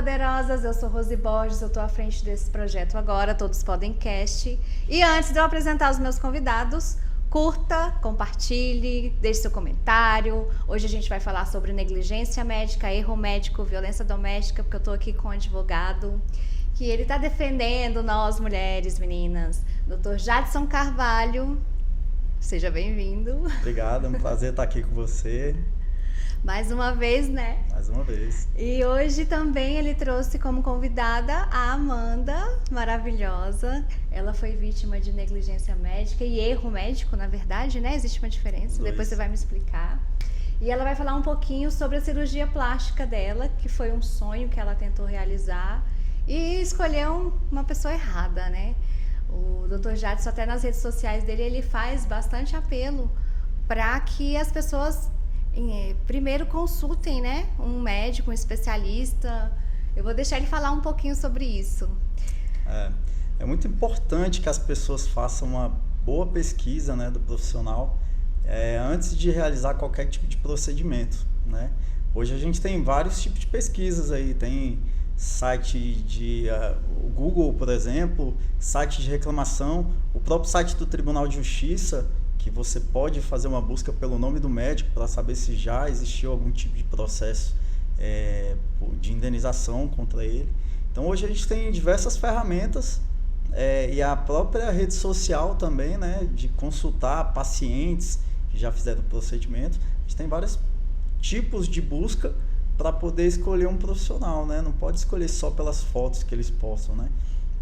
poderosas, eu sou Rose Borges, eu estou à frente desse projeto agora, Todos Podem Cast. E antes de eu apresentar os meus convidados, curta, compartilhe, deixe seu comentário. Hoje a gente vai falar sobre negligência médica, erro médico, violência doméstica, porque eu estou aqui com um advogado que ele está defendendo nós mulheres, meninas, Dr. Jadson Carvalho. Seja bem-vindo. Obrigado, é um prazer estar aqui com você. Mais uma vez, né? Mais uma vez. E hoje também ele trouxe como convidada a Amanda, maravilhosa. Ela foi vítima de negligência médica e erro médico, na verdade, né? Existe uma diferença, depois você vai me explicar. E ela vai falar um pouquinho sobre a cirurgia plástica dela, que foi um sonho que ela tentou realizar e escolheu uma pessoa errada, né? O Dr. Jadson, até nas redes sociais dele, ele faz bastante apelo para que as pessoas primeiro consultem, né, um médico, um especialista. Eu vou deixar ele falar um pouquinho sobre isso. É muito importante que as pessoas façam uma boa pesquisa, né, do profissional antes de realizar qualquer tipo de procedimento, né? Hoje a gente tem vários tipos de pesquisas aí, tem site de o Google, por exemplo, site de reclamação, o próprio site do Tribunal de Justiça, que você pode fazer uma busca pelo nome do médico para saber se já existiu algum tipo de processo de indenização contra ele. Então hoje a gente tem diversas ferramentas e a própria rede social também, né, de consultar pacientes que já fizeram o procedimento. A gente tem vários tipos de busca para poder escolher um profissional, né? Não pode escolher só pelas fotos que eles postam, né?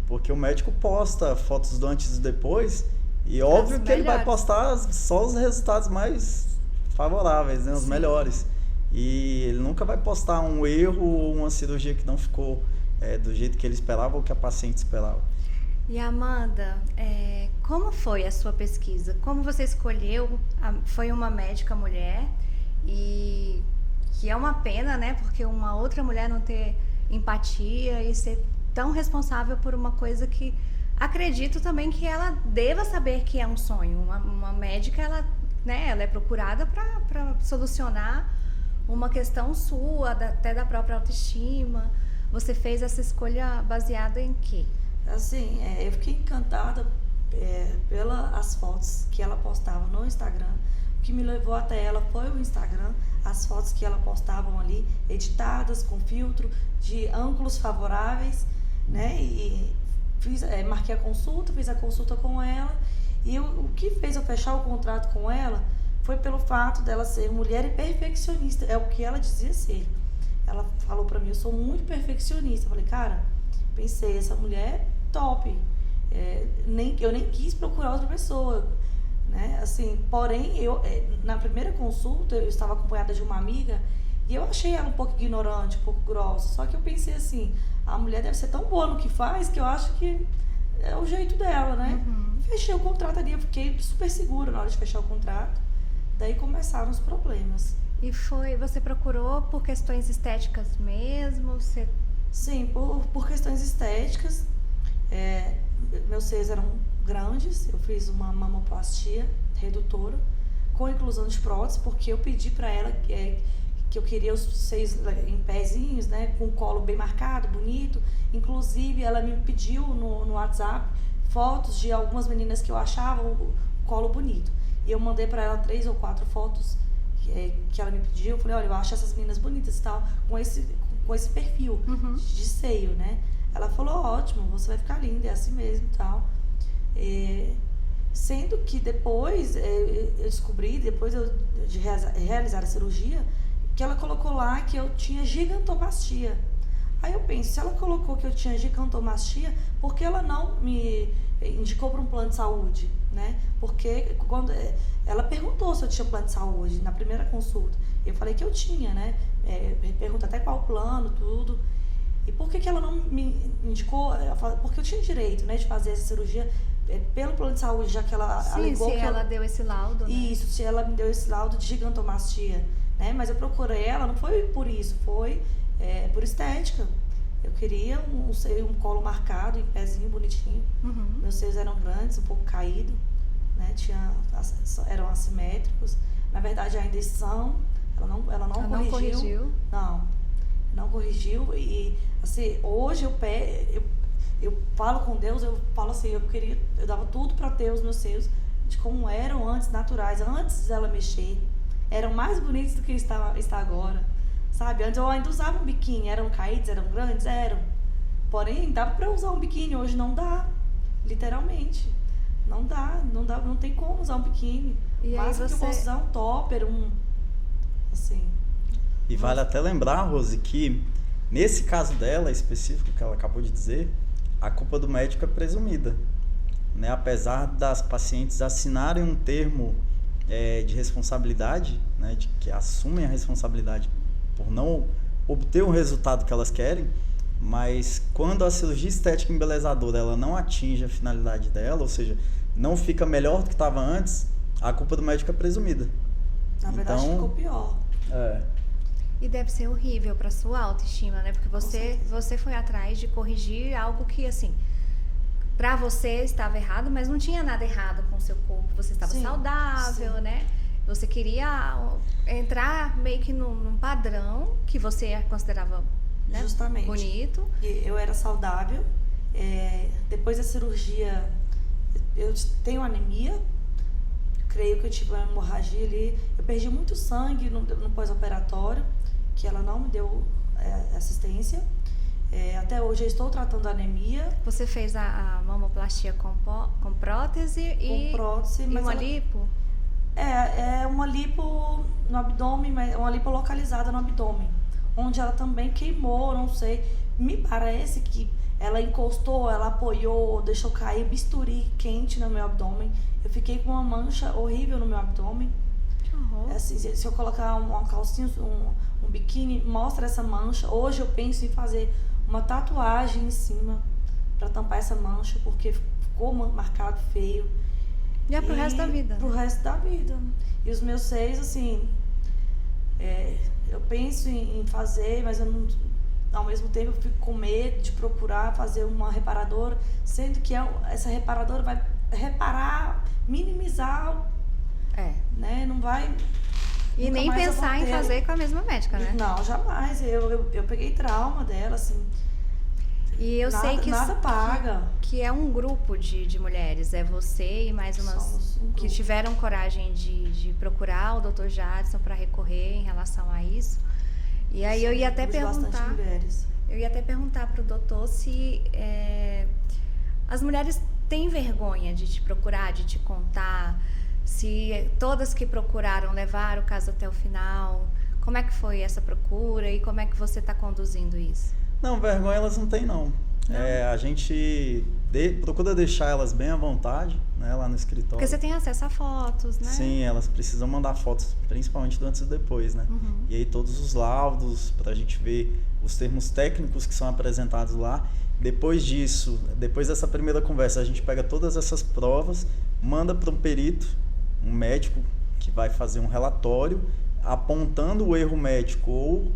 Porque o médico posta fotos do antes e depois e óbvio que ele vai postar só os resultados mais favoráveis, né? Os melhores. E ele nunca vai postar um erro ou uma cirurgia que não ficou do jeito que ele esperava ou que a paciente esperava. E Amanda, como foi a sua pesquisa? Como você escolheu? Foi uma médica mulher e que é uma pena, né? Porque uma outra mulher não ter empatia e ser tão responsável por uma coisa que acredito também que ela deva saber que é um sonho. Uma médica, ela é procurada para solucionar uma questão sua, até da própria autoestima. Você fez essa escolha baseada em quê? Assim, eu fiquei encantada pelas fotos que ela postava no Instagram. O que me levou até ela foi o Instagram, as fotos que ela postavam ali, editadas com filtro, de ângulos favoráveis, né? E marquei a consulta, fiz a consulta com ela. E o que fez eu fechar o contrato com ela foi pelo fato dela ser mulher e perfeccionista, é o que ela dizia ser. Ela falou pra mim, eu sou muito perfeccionista. Eu falei, cara, pensei, essa mulher é top. Eu nem quis procurar outra pessoa, né? Assim, porém, na primeira consulta, eu estava acompanhada de uma amiga e eu achei ela um pouco ignorante, um pouco grossa. Só que eu pensei assim, a mulher deve ser tão boa no que faz que eu acho que é o jeito dela, né? Uhum. Fechei o contrato ali, eu fiquei super segura na hora de fechar o contrato. Daí começaram os problemas. E você procurou por questões estéticas mesmo? Sim, por questões estéticas. Meus seios eram grandes, eu fiz uma mamoplastia redutora com inclusão de prótese, porque eu pedi para ela que eu queria os seios em pezinhos, né, com o colo bem marcado, bonito. Inclusive, ela me pediu no WhatsApp fotos de algumas meninas que eu achava o colo bonito. E eu mandei para ela 3 ou 4 fotos que ela me pediu. Eu falei, olha, eu acho essas meninas bonitas e tal, com esse perfil de seio, né? Ela falou, ótimo, você vai ficar linda, é assim mesmo e tal. Sendo que depois eu descobri, depois de realizar a cirurgia, que ela colocou lá que eu tinha gigantomastia. Aí eu penso, se ela colocou que eu tinha gigantomastia, por que ela não me indicou para um plano de saúde, né? Porque quando ela perguntou se eu tinha plano de saúde na primeira consulta, eu falei que eu tinha, né? Pergunta até qual plano, tudo. E por que ela não me indicou? Porque eu tinha direito, né, de fazer essa cirurgia pelo plano de saúde, já que ela alegou que ela deu esse laudo, né? Isso, se ela me deu esse laudo de gigantomastia, né? Mas eu procurei ela, não foi por isso, foi por estética. Eu queria um colo marcado, em pezinho, bonitinho. Uhum. Meus seios eram grandes, um pouco caídos, né? Eram assimétricos. Na verdade, ainda são. Ela não corrigiu. Não corrigiu. E Assim, hoje eu falo com Deus, eu falo assim, eu dava tudo para ter os meus seios de como eram antes, naturais, antes dela mexer. Eram mais bonitos do que está agora, sabe? Antes eu ainda usava um biquíni, eram caídos, eram grandes, eram. Porém, dava para usar um biquíni, hoje não dá, literalmente. Não dá, não tem como usar um biquíni. E aí que eu posso usar um topper, assim. E vale até lembrar, Rose, que nesse caso dela específico que ela acabou de dizer, a culpa do médico é presumida, né? Apesar das pacientes assinarem um termo de responsabilidade, né? De que assumem a responsabilidade por não obter o resultado que elas querem, mas quando a cirurgia estética embelezadora ela não atinge a finalidade dela, ou seja, não fica melhor do que estava antes, a culpa do médico é presumida. Na verdade, então, ficou pior. E deve ser horrível para sua autoestima, né? Porque você foi atrás de corrigir algo que, assim, para você estava errado, mas não tinha nada errado com o seu corpo. Você estava saudável, né? Você queria entrar meio que num padrão que você considerava, né, justamente bonito. Eu era saudável. Depois da cirurgia, eu tenho anemia. Creio que eu tive uma hemorragia ali. Eu perdi muito sangue no pós-operatório, que ela não me deu assistência. Até hoje eu estou tratando a anemia. Você fez a mamoplastia com prótese com prótese, e uma lipo? É uma lipo no abdômen, mas uma lipo localizada no abdômen, onde ela também queimou, não sei. Me parece que ela encostou, ela apoiou, deixou cair bisturi quente no meu abdômen. Eu fiquei com uma mancha horrível no meu abdômen. Assim, se eu colocar uma calcinha, um biquíni, mostra essa mancha. Hoje eu penso em fazer uma tatuagem em cima para tampar essa mancha, porque ficou marcado feio. E é pro resto da vida? Pro resto da vida. E os meus seios, assim, eu penso em fazer, mas eu não, ao mesmo tempo eu fico com medo de procurar fazer uma reparadora, sendo que essa reparadora vai reparar, minimizar, né? Não vai... E nem pensar em fazer com a mesma médica, né? Não, jamais. Eu peguei trauma dela, assim. E eu sei que nada paga. Que é um grupo de mulheres. É você e mais umas que tiveram coragem de procurar o Dr. Jadson para recorrer em relação a isso. E aí eu ia até perguntar. Eu ia até perguntar pro doutor se as mulheres têm vergonha de te procurar, de te contar. Se todas que procuraram levaram o caso até o final, como é que foi essa procura e como é que você está conduzindo isso? Não, vergonha elas não têm, não. A gente procura deixar elas bem à vontade, né, lá no escritório. Porque você tem acesso a fotos, né? Sim, elas precisam mandar fotos, principalmente do antes e depois, né? Uhum. E aí todos os laudos, para a gente ver os termos técnicos que são apresentados lá. Depois disso, depois dessa primeira conversa, a gente pega todas essas provas, manda para um perito, um médico que vai fazer um relatório apontando o erro médico ou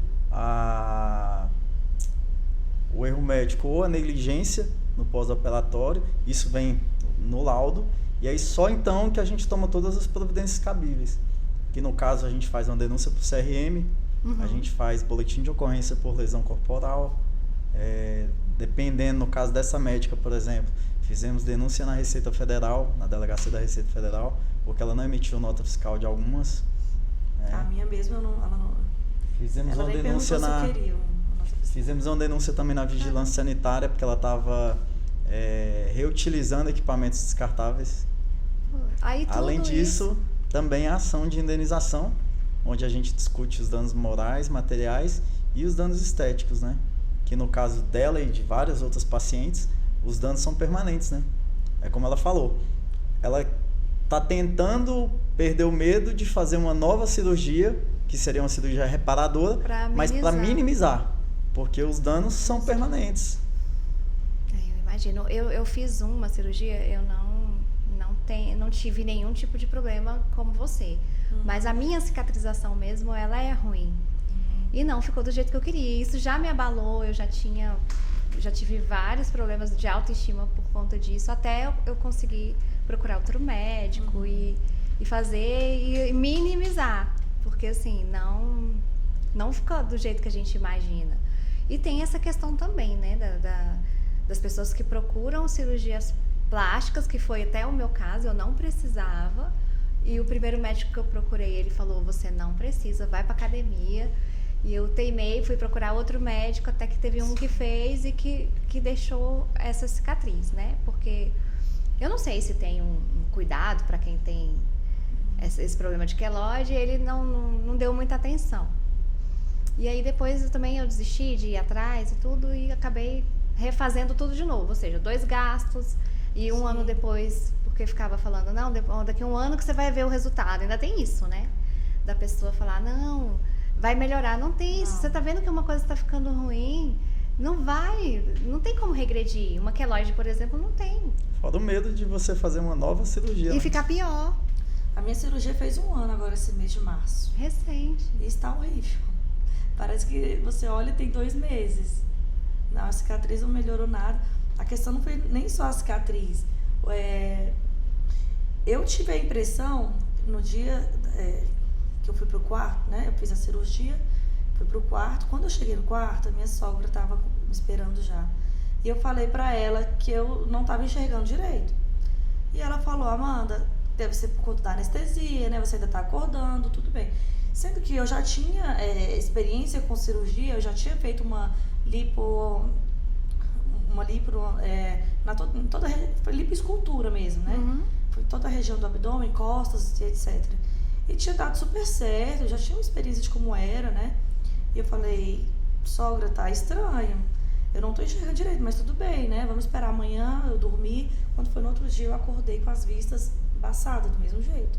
a negligência no pós-operatório. Isso vem no laudo e aí só então que a gente toma todas as providências cabíveis, que no caso a gente faz uma denúncia por CRM, a gente faz boletim de ocorrência por lesão corporal, dependendo, no caso dessa médica, por exemplo, fizemos denúncia na Receita Federal, na Delegacia da Receita Federal, porque ela não emitiu nota fiscal de algumas. A minha mesmo, ela não... Fizemos ela uma nem denúncia se queria Fizemos uma denúncia também na Vigilância Sanitária, porque ela estava reutilizando equipamentos descartáveis. Aí, além disso, também a ação de indenização, onde a gente discute os danos morais, materiais e os danos estéticos, né? Que no caso dela e de várias outras pacientes, os danos são permanentes, né? É como ela falou, ela está tentando perder o medo de fazer uma nova cirurgia, que seria uma cirurgia reparadora, mas para minimizar, porque os danos são permanentes. Eu imagino. Eu fiz uma cirurgia, eu não tive nenhum tipo de problema como você. Mas a minha cicatrização mesmo, ela é ruim. E não ficou do jeito que eu queria. Isso já me abalou, eu já tive vários problemas de autoestima por conta disso, até eu conseguir procurar outro médico e fazer e minimizar, porque assim, não ficou do jeito que a gente imagina. E tem essa questão também, né, das pessoas que procuram cirurgias plásticas, que foi até o meu caso, eu não precisava. E o primeiro médico que eu procurei, ele falou, você não precisa, vai pra academia. E eu teimei, fui procurar outro médico, até que teve um que fez e que deixou essa cicatriz, né? Porque eu não sei se tem um cuidado para quem tem esse problema de queloide, ele não deu muita atenção. E aí depois eu desisti de ir atrás e tudo e acabei refazendo tudo de novo, ou seja, 2 gastos e um ano depois, porque ficava falando, não, daqui a um ano que você vai ver o resultado, ainda tem isso, né? Da pessoa falar, não, vai melhorar, não tem isso, você tá vendo que uma coisa tá ficando ruim, não tem como regredir, uma queloide, por exemplo, não tem. Fora o medo de você fazer uma nova cirurgia. E ficar pior. A minha cirurgia fez 1 ano agora, esse mês de março. Recente. E está horrível. Parece que você olha e tem 2 meses. Não, a cicatriz não melhorou nada. A questão não foi nem só a cicatriz. Eu tive a impressão, no dia que eu fui pro quarto, né? Eu fiz a cirurgia, fui pro quarto. Quando eu cheguei no quarto, a minha sogra estava me esperando já. E eu falei pra ela que eu não estava enxergando direito. E ela falou, Amanda, deve ser por conta da anestesia, né? Você ainda tá acordando, tudo bem. Sendo que eu já tinha experiência com cirurgia, eu já tinha feito uma lipo, foi lipoescultura mesmo, né? Uhum. Foi toda a região do abdômen, costas, etc. E tinha dado super certo, eu já tinha uma experiência de como era, né? E eu falei, sogra, tá estranho. Eu não tô enxergando direito, mas tudo bem, né? Vamos esperar amanhã, eu dormi. Quando foi no outro dia, eu acordei com as vistas embaçadas, do mesmo jeito.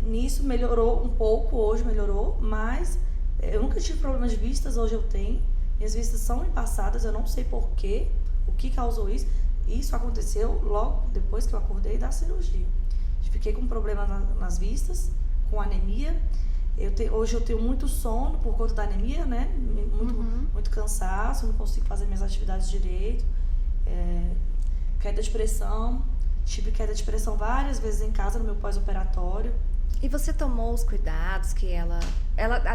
Nisso melhorou um pouco, hoje melhorou, mas eu nunca tive problema de vistas, hoje eu tenho. Minhas vistas são embaçadas, eu não sei porquê, o que causou isso. Isso aconteceu logo depois que eu acordei da cirurgia. Fiquei com problema nas vistas, com anemia. Hoje eu tenho muito sono por conta da anemia, né? Muito cansaço, não consigo fazer minhas atividades direito. Queda de pressão. Tive queda de pressão várias vezes em casa no meu pós-operatório. E você tomou os cuidados que ela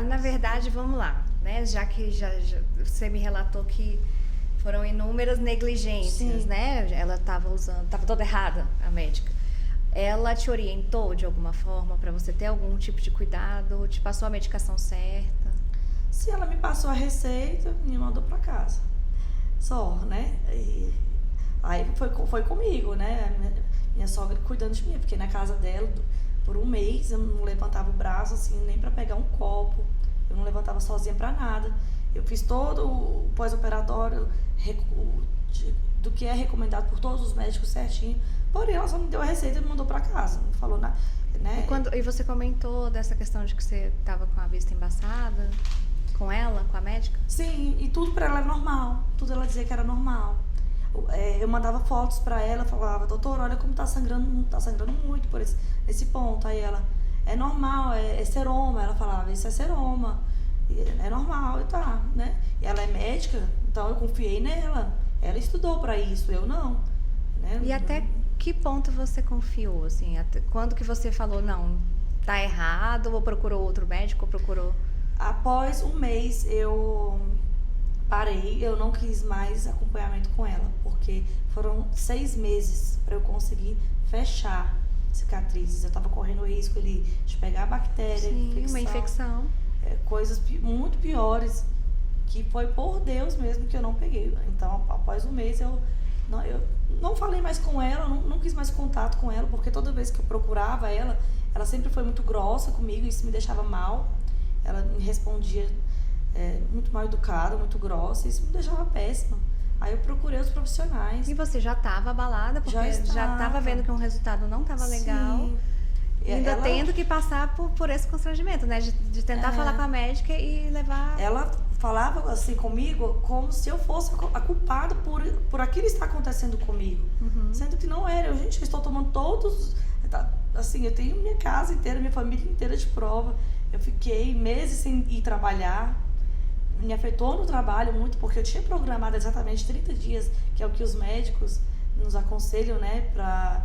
na verdade, vamos lá, né? Já que já você me relatou que foram inúmeras negligências, Sim. né? Ela estava toda errada, a médica. Ela te orientou de alguma forma para você ter algum tipo de cuidado? Te passou a medicação certa? Se ela me passou a receita, me mandou para casa. Só, né? E aí foi comigo, né? Minha sogra cuidando de mim, porque na casa dela, por um mês, eu não levantava o braço, assim, nem para pegar um copo. Eu não levantava sozinha para nada. Eu fiz todo o pós-operatório do que é recomendado por todos os médicos certinho. Porém, ela só me deu a receita e me mandou para casa. Não falou nada, né? E você comentou dessa questão de que você estava com a vista embaçada com ela, com a médica? Sim, e tudo para ela era normal. Tudo ela dizia que era normal. Eu mandava fotos para ela, falava, doutor, olha como tá sangrando muito por esse ponto. Aí ela, é normal, é seroma. Ela falava, isso é seroma, é normal, e tá, né? E ela é médica, então eu confiei nela. Ela estudou para isso, eu não. Né? E até que ponto você confiou, assim? Quando que você falou, não, tá errado, ou procurou outro médico, ou procurou... Após um mês, eu parei, eu não quis mais acompanhamento com ela, porque foram 6 meses para eu conseguir fechar cicatrizes. Eu tava correndo o risco ali de pegar bactéria, uma infecção. Coisas muito piores, que foi por Deus mesmo que eu não peguei. Então, após um mês, eu não falei mais com ela, não quis mais contato com ela, porque toda vez que eu procurava ela sempre foi muito grossa comigo, isso me deixava mal. Ela me respondia muito mal educada, muito grossa, isso me deixava péssima. Aí eu procurei os profissionais. E você já estava abalada, porque já estava vendo que um resultado não estava legal. Sim. E ainda tendo que passar por esse constrangimento, né? De tentar falar com a médica e levar... Ela falava assim comigo como se eu fosse a culpada por aquilo estar acontecendo comigo. Uhum. Sendo que não era. Eu estou tomando todos... Assim, eu tenho minha casa inteira, minha família inteira de prova. Eu fiquei meses sem ir trabalhar. Me afetou no trabalho muito, porque eu tinha programado exatamente 30 dias, que é o que os médicos nos aconselham, né? Pra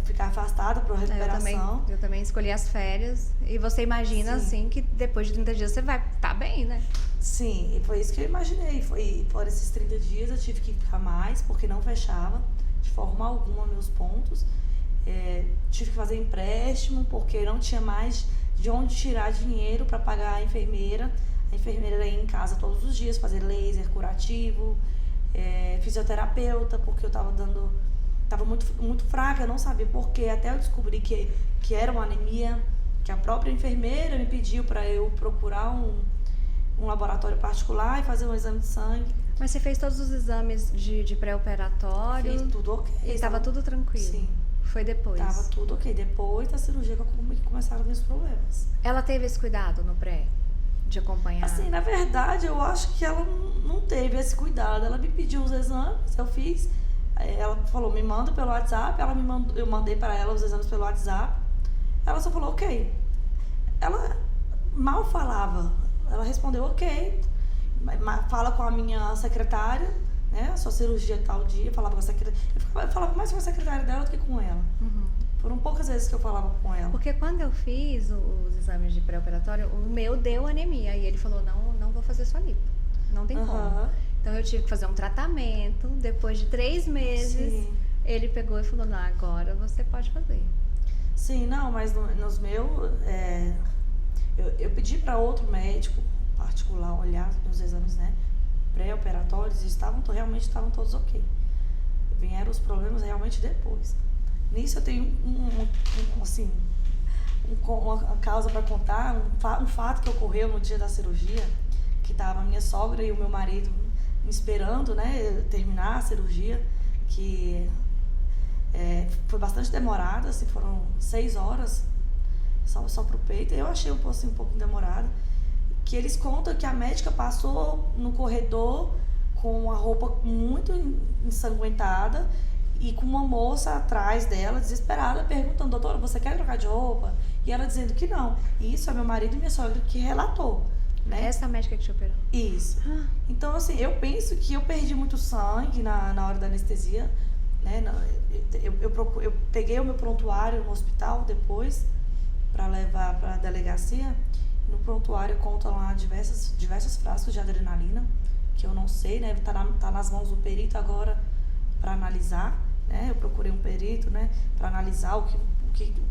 ficar afastada para recuperação. Eu também escolhi as férias. E você imagina, Sim. assim, que depois de 30 dias você vai estar bem, né? Sim, e foi isso que eu imaginei. Por esses 30 dias eu tive que ficar mais, porque não fechava de forma alguma meus pontos. Tive que fazer empréstimo, porque não tinha mais de onde tirar dinheiro para pagar a enfermeira. A enfermeira ia em casa todos os dias fazer laser curativo, fisioterapeuta, porque eu tava muito fraca, eu não sabia porquê, até eu descobri que era uma anemia, que a própria enfermeira me pediu para eu procurar um laboratório particular e fazer um exame de sangue. Mas você fez todos os exames de pré-operatório? Fiz tudo ok. E estava tudo tranquilo? Sim. Foi depois? Tava tudo ok. Depois da cirurgia que começaram a vir os problemas. Ela teve esse cuidado no pré? De acompanhar? Assim, na verdade, eu acho que ela não teve esse cuidado. Ela me pediu os exames, eu fiz. Ela falou, me manda pelo WhatsApp. Eu mandei para ela os exames pelo WhatsApp. Ela só falou, ok. Ela mal falava. Ela respondeu, ok. Fala com a minha secretária, né? A sua cirurgia tal dia. Eu falava com a secretária. Eu falava mais com a secretária dela do que com ela. Uhum. Foram poucas vezes que eu falava com ela. Porque quando eu fiz os exames de pré-operatório, o meu deu anemia. E ele falou, não vou fazer sua lipo. Não tem como. Então eu tive que fazer um tratamento. Depois de 3 meses, sim, ele pegou e falou, não, agora você pode fazer. Sim, não, mas nos meus... Eu pedi para outro médico particular olhar meus exames, né, pré-operatórios, e realmente estavam todos ok. Vieram os problemas realmente depois. Nisso eu tenho uma causa para contar, um fato que ocorreu no dia da cirurgia, que estava a minha sogra e o meu marido me esperando, né, terminar a cirurgia, que foi bastante demorada, assim, foram 6 horas só pro peito. Eu achei um pouco demorado, que eles contam que a médica passou no corredor com a roupa muito ensanguentada e com uma moça atrás dela, desesperada, perguntando, doutora, você quer trocar de roupa? E ela dizendo que não. E isso é meu marido e minha sogra que relatou, né? Essa médica que te operou? Isso. Então, assim, eu penso que eu perdi muito sangue na hora da anestesia, né? Eu peguei o meu prontuário no hospital depois para levar para a delegacia. No prontuário contam lá diversos frascos de adrenalina, que eu não sei, né? Tá nas mãos do perito agora para analisar, né? Eu procurei um perito, né, para analisar o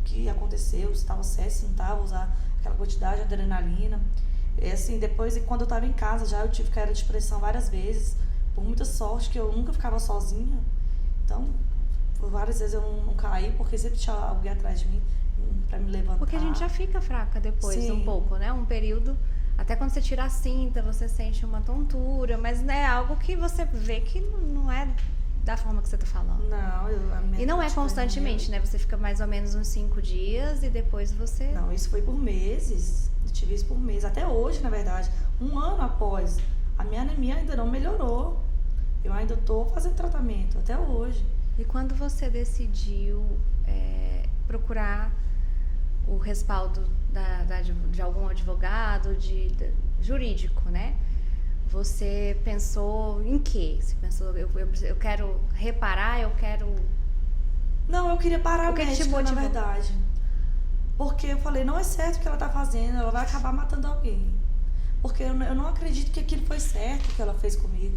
que aconteceu, se estava certo, se não estava, usar aquela quantidade de adrenalina. Assim, depois, quando eu estava em casa já, eu tive queda de pressão várias vezes, por muita sorte que eu nunca ficava sozinha. Então, por várias vezes eu não caí, porque sempre tinha alguém atrás de mim para me levantar. Porque a gente já fica fraca depois, sim, um pouco, né? Um período, até quando você tira a cinta, você sente uma tontura, mas é algo que você vê que não é da forma que você tá falando. Não, e não é constantemente, né? Você fica mais ou menos uns 5 dias e depois você... Não, isso foi por meses. Eu tive isso por meses. Até hoje, na verdade. 1 ano após. A minha anemia ainda não melhorou. Eu ainda tô fazendo tratamento, até hoje. E quando você decidiu procurar o respaldo de algum advogado, jurídico, né? Você pensou em quê? Você pensou, eu quero reparar, eu quero... Não, eu queria parar a médica, na verdade. Porque eu falei, não é certo o que ela tá fazendo, ela vai acabar matando alguém. Porque eu não acredito que aquilo foi certo que ela fez comigo.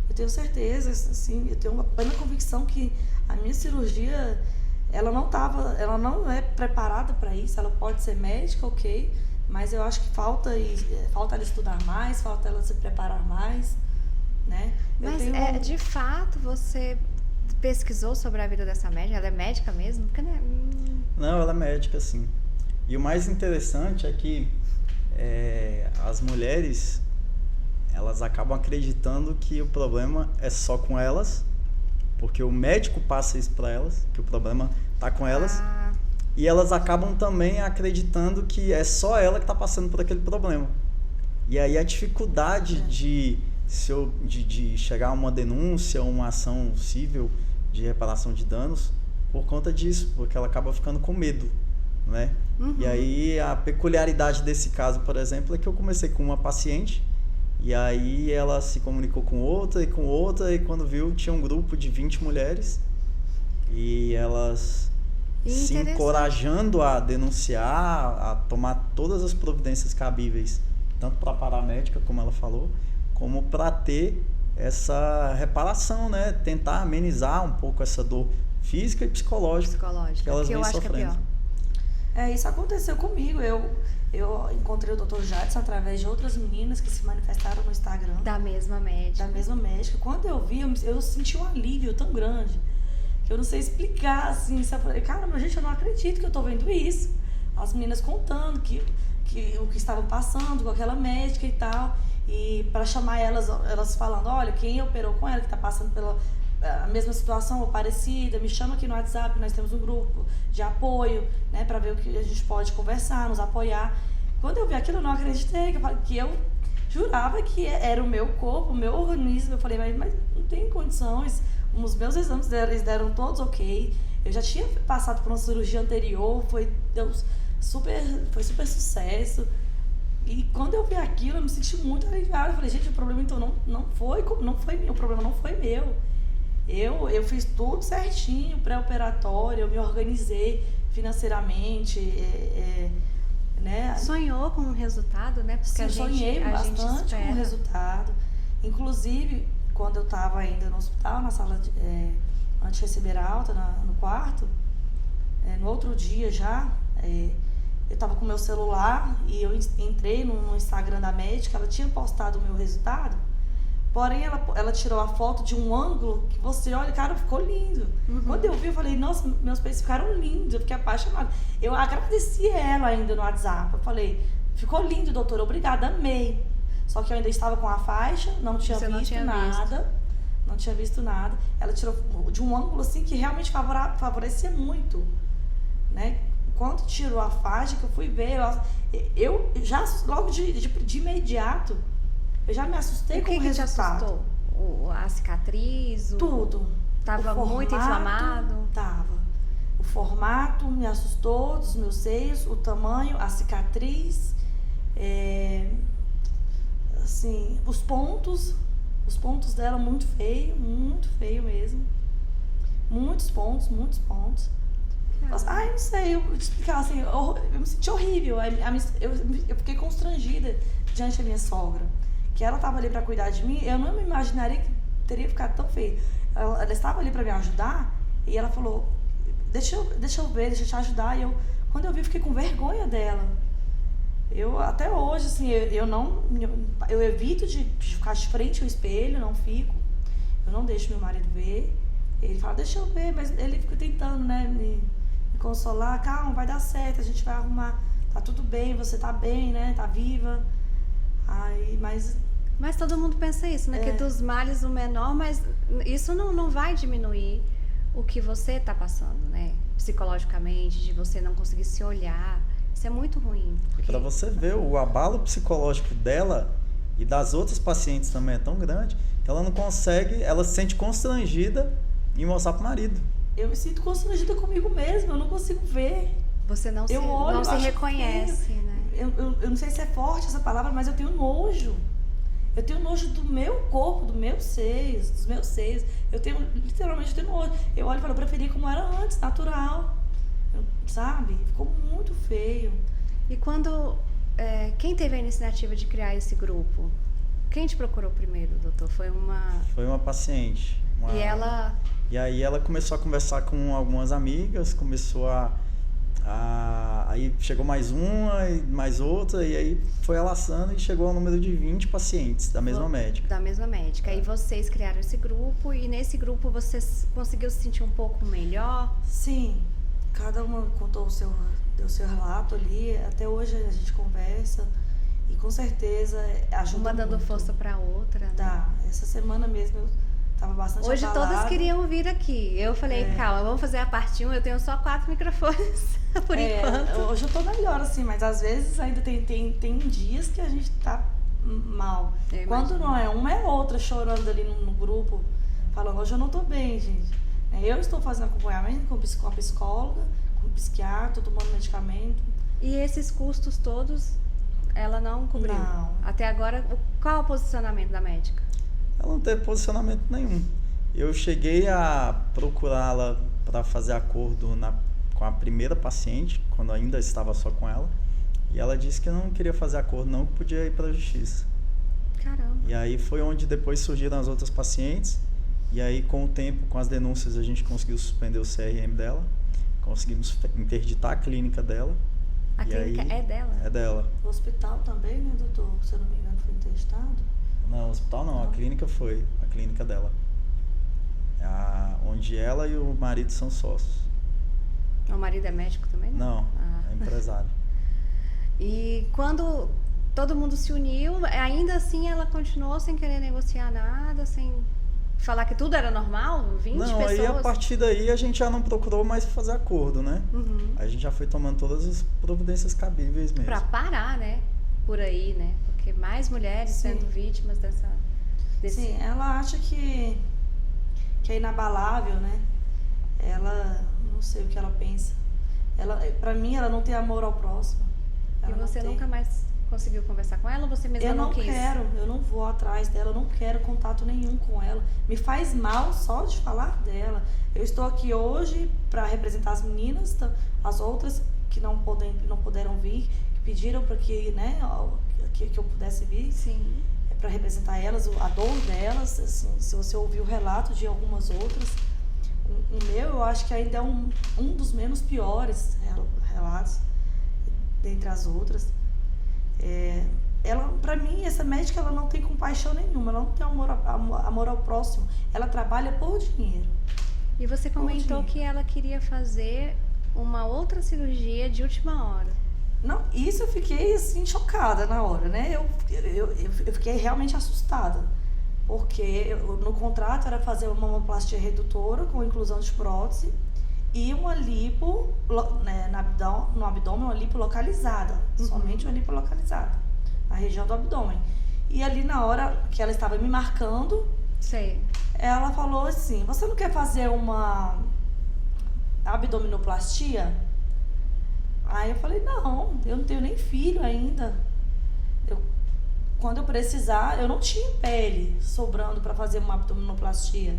Eu tenho certeza, assim, eu tenho uma plena convicção que a minha cirurgia, ela não é preparada para isso. Ela pode ser médica, ok, mas eu acho que falta ela estudar mais, falta ela se preparar mais, né? Mas de fato você pesquisou sobre a vida dessa médica? Ela é médica mesmo? Porque Não, ela é médica, sim. E o mais interessante é que as mulheres, elas acabam acreditando que o problema é só com elas, porque o médico passa isso para elas, que o problema tá com elas. E elas acabam também acreditando que é só ela que está passando por aquele problema. E aí a dificuldade de chegar a uma denúncia, uma ação civil de reparação de danos por conta disso, porque ela acaba ficando com medo, né? Uhum. E aí a peculiaridade desse caso, por exemplo, é que eu comecei com uma paciente e aí ela se comunicou com outra e quando viu tinha um grupo de 20 mulheres e elas se Interessante. encorajando a denunciar, a tomar todas as providências cabíveis, tanto para a paramédica, como ela falou, como para ter essa reparação, né? Tentar amenizar um pouco essa dor física e psicológica que elas que eu vêm acho sofrendo. que é pior. Isso aconteceu comigo. Eu encontrei o Dr. Jadson através de outras meninas que se manifestaram no Instagram. Da mesma médica. Da mesma médica. Quando eu vi, eu senti um alívio tão grande que eu não sei explicar, assim. Eu falei, caramba, gente, eu não acredito que eu tô vendo isso. As meninas contando que o que estavam passando com aquela médica e tal. E para chamar elas falando, olha, quem operou com ela, que tá passando pela a mesma situação ou parecida, me chama aqui no WhatsApp, nós temos um grupo de apoio, né, para ver o que a gente pode conversar, nos apoiar. Quando eu vi aquilo, eu não acreditei, que eu jurava que era o meu corpo, o meu organismo. Eu falei, mas não tem condições. Os meus exames eles deram todos ok. Eu já tinha passado por uma cirurgia anterior, foi super sucesso. E quando eu vi aquilo, eu me senti muito aliviada. Eu falei, gente, o problema então não foi meu, o problema não foi meu. Eu fiz tudo certinho, pré-operatório, eu me organizei financeiramente, né? Sonhou com um resultado, né? Porque Sim, sonhei bastante com o resultado. Inclusive, quando eu estava ainda no hospital, na sala antes de receber a alta, no quarto, no outro dia já, eu estava com o meu celular e eu entrei no Instagram da médica, ela tinha postado o meu resultado, porém ela tirou a foto de um ângulo que você olha, cara, ficou lindo. Uhum. Quando eu vi, eu falei, nossa, meus peitos ficaram lindos, eu fiquei apaixonada. Eu agradeci ela ainda no WhatsApp, eu falei, ficou lindo, doutora, obrigada, amei. Só que eu ainda estava com a faixa, não tinha visto nada. Ela tirou de um ângulo assim que realmente favorecia muito, né? Quando tirou a faixa, que eu fui ver, eu já logo de imediato, eu já me assustei com o resultado. O que te assustou? A cicatriz? Tudo. Tava muito inflamado? Tava. O formato me assustou, dos meus seios, o tamanho, a cicatriz, assim, os pontos dela muito feio mesmo. Muitos pontos. Eu não sei, eu vou te explicar, assim, eu me senti horrível, eu fiquei constrangida diante da minha sogra, que ela estava ali para cuidar de mim. Eu não me imaginaria que teria ficado tão feio. Ela estava ali para me ajudar e ela falou, deixa eu ver, deixa eu te ajudar. E quando eu vi, fiquei com vergonha dela. Eu, até hoje, assim, eu evito de ficar de frente ao espelho, não fico. Eu não deixo meu marido ver. Ele fala, deixa eu ver, mas ele fica tentando, né, me consolar. Calma, vai dar certo, a gente vai arrumar. Tá tudo bem, você tá bem, né, tá viva. Mas todo mundo pensa isso, né, que dos males o menor, mas isso não vai diminuir o que você tá passando, né, psicologicamente, de você não conseguir se olhar. Isso é muito ruim. Porque... Para você ver, o abalo psicológico dela e das outras pacientes também é tão grande que ela não consegue, ela se sente constrangida em mostrar pro marido. Eu me sinto constrangida comigo mesma, eu não consigo ver. Você não se reconhece, né? Eu não sei se é forte essa palavra, mas eu tenho nojo. Eu tenho nojo do meu corpo, dos meus seios. Literalmente, eu tenho nojo. Eu olho e falo, eu preferia como era antes, natural. Sabe? Ficou muito feio. E quando... quem teve a iniciativa de criar esse grupo? Quem te procurou primeiro, doutor? Foi uma paciente. E ela... E aí ela começou a conversar com algumas amigas, começou aí chegou mais uma e mais outra, e aí foi alaçando e chegou ao número de 20 pacientes da mesma médica. Da mesma médica. Aí vocês criaram esse grupo, e nesse grupo você conseguiu se sentir um pouco melhor? Sim. Cada uma contou deu o seu relato ali. Até hoje a gente conversa e com certeza ajuda uma dando muito. Força pra outra, né? Tá. Essa semana mesmo eu tava bastante Hoje abalada. Todas queriam vir aqui. Eu falei, calma, vamos fazer a parte 1. Eu tenho só 4 microfones por enquanto. Hoje eu tô melhor, assim, mas às vezes ainda tem dias que a gente tá mal. Quando não é uma, é outra chorando ali no grupo, falando, hoje eu não tô bem, gente. Eu estou fazendo acompanhamento com a psicóloga, com o psiquiatra, tomando medicamento. E esses custos todos, ela não cobriu? Não. Até agora, qual é o posicionamento da médica? Ela não teve posicionamento nenhum. Eu cheguei a procurá-la para fazer acordo com com a primeira paciente, quando ainda estava só com ela, e ela disse que não queria fazer acordo, não, que podia ir para a justiça. Caramba. E aí foi onde depois surgiram as outras pacientes, e aí com o tempo, com as denúncias, a gente conseguiu suspender o CRM dela, conseguimos interditar a clínica dela. A clínica aí, é dela? É dela. O hospital também, né, doutor? Se eu não me engano, foi interditado? Não, o hospital não, a clínica foi, a clínica dela. Onde ela e o marido são sócios. O marido é médico também? Não, é empresário. E quando todo mundo se uniu, ainda assim ela continuou sem querer negociar nada, sem falar que tudo era normal? 20 não, pessoas? Aí a partir daí a gente já não procurou mais fazer acordo, né? Uhum. A gente já foi tomando todas as providências cabíveis mesmo. Pra parar, né? Por aí, né? Porque mais mulheres sendo vítimas desse... Sim, ela acha que é inabalável, né? Ela, não sei o que ela pensa. Pra mim, ela não tem amor ao próximo. E você nunca mais conseguiu conversar com ela ou você mesma não quis? Eu não vou atrás dela, eu não quero contato nenhum com ela. Me faz mal só de falar dela. Eu estou aqui hoje para representar as meninas, as outras que não puderam vir, que pediram para que, né, que eu pudesse vir. Sim. Para representar elas, a dor delas. Assim, se você ouvir o relato de algumas outras, o meu eu acho que ainda é um dos menos piores relatos dentre as outras. Ela, para mim, essa médica, ela não tem compaixão nenhuma, ela não tem amor ao próximo, ela trabalha por dinheiro. E você comentou que ela queria fazer uma outra cirurgia de última hora. Não, isso eu fiquei assim chocada na hora, né? Eu fiquei realmente assustada, porque no contrato era fazer uma mamoplastia redutora com inclusão de prótese e uma lipo, né, no abdômen, uma lipo localizada, somente uma lipo localizada, na região do abdômen. E ali na hora que ela estava me marcando, ela falou assim: você não quer fazer uma abdominoplastia? Aí eu falei: não, eu não tenho nem filho ainda. Quando eu precisar, eu não tinha pele sobrando para fazer uma abdominoplastia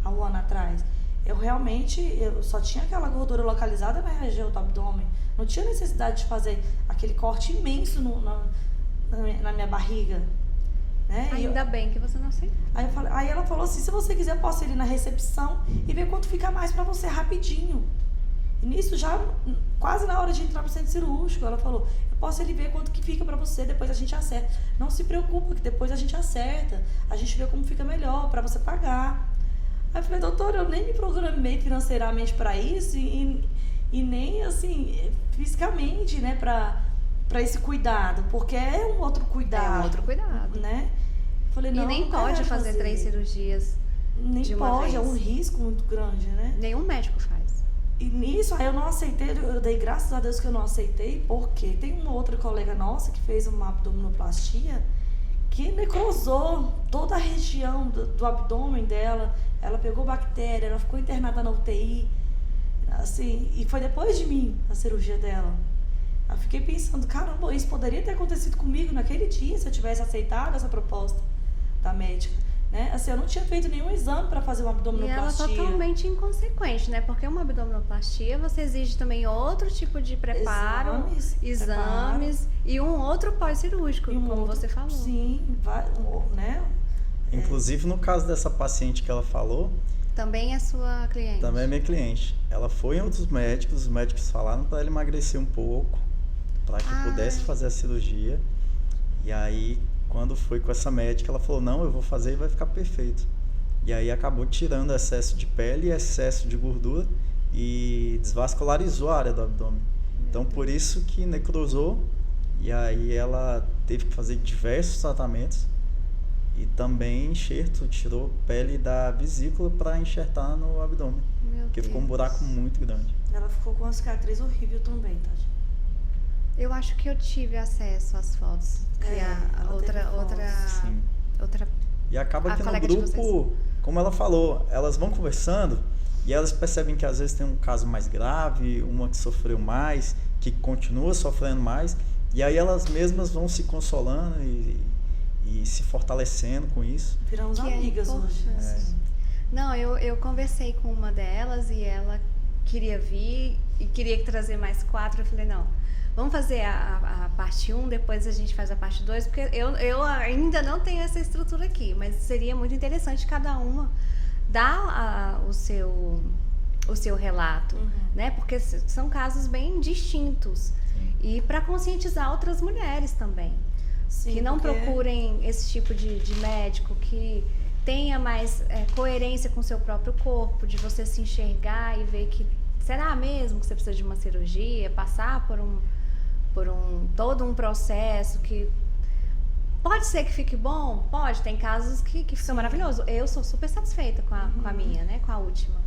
há um ano atrás. Eu só tinha aquela gordura localizada na região do abdômen. Não tinha necessidade de fazer aquele corte imenso na minha barriga. Né? Ainda bem que você não aceitou. Aí ela falou assim: se você quiser, eu posso ir na recepção e ver quanto fica mais para você rapidinho. E nisso, já quase na hora de entrar pro centro cirúrgico, ela falou: eu posso ir ver quanto que fica para você, depois a gente acerta. Não se preocupa, que depois a gente acerta. A gente vê como fica melhor para você pagar. Aí eu falei: doutora, eu nem me programei financeiramente para isso e nem, assim, fisicamente, né, para esse cuidado, porque é um outro cuidado. É um outro cuidado. Né? Eu falei: não, e nem pode fazer 3 cirurgias de uma vez. Nem pode, é um risco muito grande, né? Nenhum médico faz. E nisso, aí eu não aceitei, eu dei graças a Deus que eu não aceitei, porque tem uma outra colega nossa que fez uma abdominoplastia que necrosou toda a região do abdômen dela. Ela pegou bactéria, ela ficou internada na UTI, assim, e foi depois de mim a cirurgia dela. Eu fiquei pensando: caramba, isso poderia ter acontecido comigo naquele dia se eu tivesse aceitado essa proposta da médica. Né? Assim, eu não tinha feito nenhum exame para fazer uma abdominoplastia. E ela totalmente inconsequente, né? Porque uma abdominoplastia, você exige também outro tipo de preparo, exames e um outro pós-cirúrgico, como você falou. Sim, né? Inclusive, no caso dessa paciente que ela falou... Também é sua cliente? Também é minha cliente. Ela foi em outros médicos, os médicos falaram para ela emagrecer um pouco, para que pudesse fazer a cirurgia. E aí, quando foi com essa médica, ela falou: não, eu vou fazer e vai ficar perfeito. E aí acabou tirando excesso de pele e excesso de gordura e desvascularizou a área do abdômen. Então, por isso que necrosou, e aí ela teve que fazer diversos tratamentos e também enxerto, tirou pele da vesícula para enxertar no abdômen, porque ficou um buraco muito grande. Ela ficou com uma cicatriz horrível também, tá? Eu acho que eu tive acesso às fotos. Outra. E acaba que no grupo, como ela falou, elas vão conversando e elas percebem que às vezes tem um caso mais grave, uma que sofreu mais, que continua sofrendo mais, e aí elas mesmas vão se consolando e se fortalecendo com isso. Viramos amigas hoje. Não, eu conversei com uma delas e ela queria vir e queria trazer mais 4. Eu falei, não, vamos fazer a parte 1, depois a gente faz a parte 2, porque eu ainda não tenho essa estrutura aqui, mas seria muito interessante cada uma dar o seu relato, né? Porque são casos bem distintos. Sim. E para conscientizar outras mulheres também. Sim, Que não procurem esse tipo de médico, que tenha mais coerência com o seu próprio corpo, de você se enxergar e ver que será mesmo que você precisa de uma cirurgia, passar por todo um processo que pode ser que fique bom, pode, tem casos que ficam maravilhosos. Eu sou super satisfeita com a minha, né, com a última.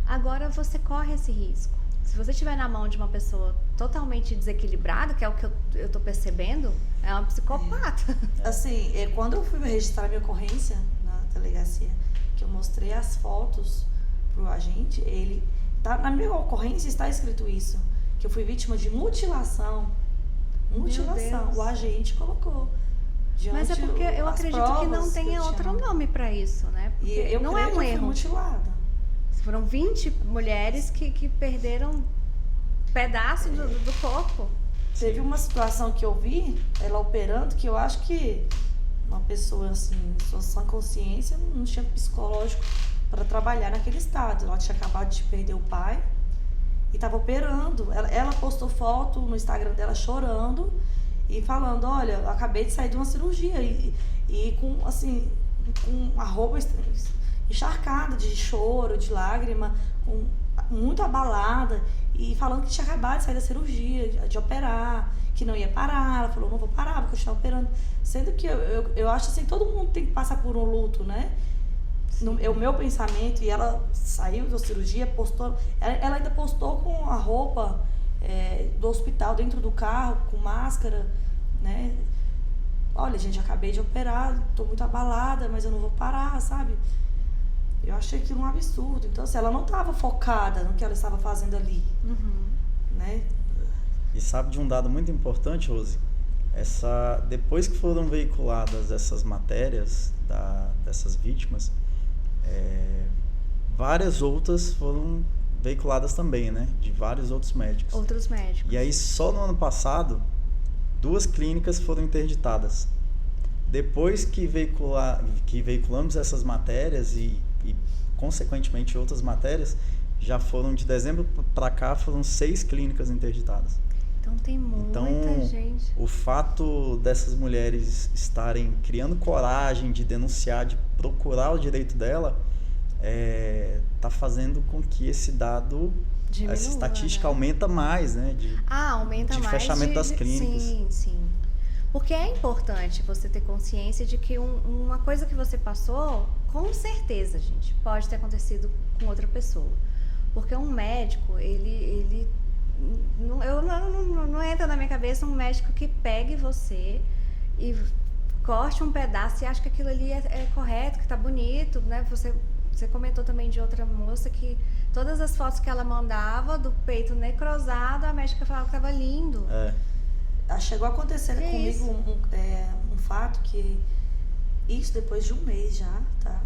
Agora você corre esse risco. Se você estiver na mão de uma pessoa totalmente desequilibrada, que é o que eu tô percebendo, é uma psicopata. Assim, quando eu fui registrar minha ocorrência na delegacia, que eu mostrei as fotos pro agente, na minha ocorrência está escrito isso, que eu fui vítima de mutilação. Mutilação, o agente colocou. Mas é porque eu acredito que não tenha outro nome para isso, né? Porque não é um erro. Mutilada. Foram 20 mulheres que perderam pedaço do corpo. Teve uma situação que eu vi, ela operando, que eu acho que uma pessoa assim, sua sã consciência, não tinha psicológico para trabalhar naquele estado. Ela tinha acabado de perder o pai e estava operando. Ela postou foto no Instagram dela chorando e falando, olha, eu acabei de sair de uma cirurgia e com assim, com a roupa encharcada de choro, de lágrima, muito abalada, e falando que tinha acabado de sair da cirurgia, de operar, que não ia parar. Ela falou, não vou parar, vou continuar operando. Sendo que eu acho assim, todo mundo tem que passar por um luto, né? O meu pensamento, e ela saiu da cirurgia, postou, ela ainda postou com a roupa do hospital dentro do carro, com máscara, né? Olha, gente, acabei de operar, tô muito abalada, mas eu não vou parar, sabe? Eu achei aquilo um absurdo. Então, assim, ela não estava focada no que ela estava fazendo ali, né? E sabe de um dado muito importante, Rose? Depois que foram veiculadas essas matérias dessas vítimas, várias outras foram veiculadas também, né? De vários outros médicos. Outros médicos. E aí, só no ano passado, 2 clínicas foram interditadas. Depois que veiculamos essas matérias e consequentemente outras matérias, já foram de dezembro para cá, foram 6 clínicas interditadas. Então tem muita gente. O fato dessas mulheres estarem criando coragem de denunciar, de procurar o direito dela, tá fazendo com que esse dado, diminua, essa estatística aumenta mais, né? Aumenta de mais fechamento das clínicas. Sim. Porque é importante você ter consciência de que uma coisa que você passou, com certeza, gente, pode ter acontecido com outra pessoa. Porque um médico, não entra na minha cabeça um médico que pegue você e corte um pedaço e acha que aquilo ali é correto, que tá bonito, né? Você comentou também de outra moça que todas as fotos que ela mandava do peito necrosado, a médica falava que tava lindo. Chegou a acontecer comigo um fato que isso depois de um mês já, tá?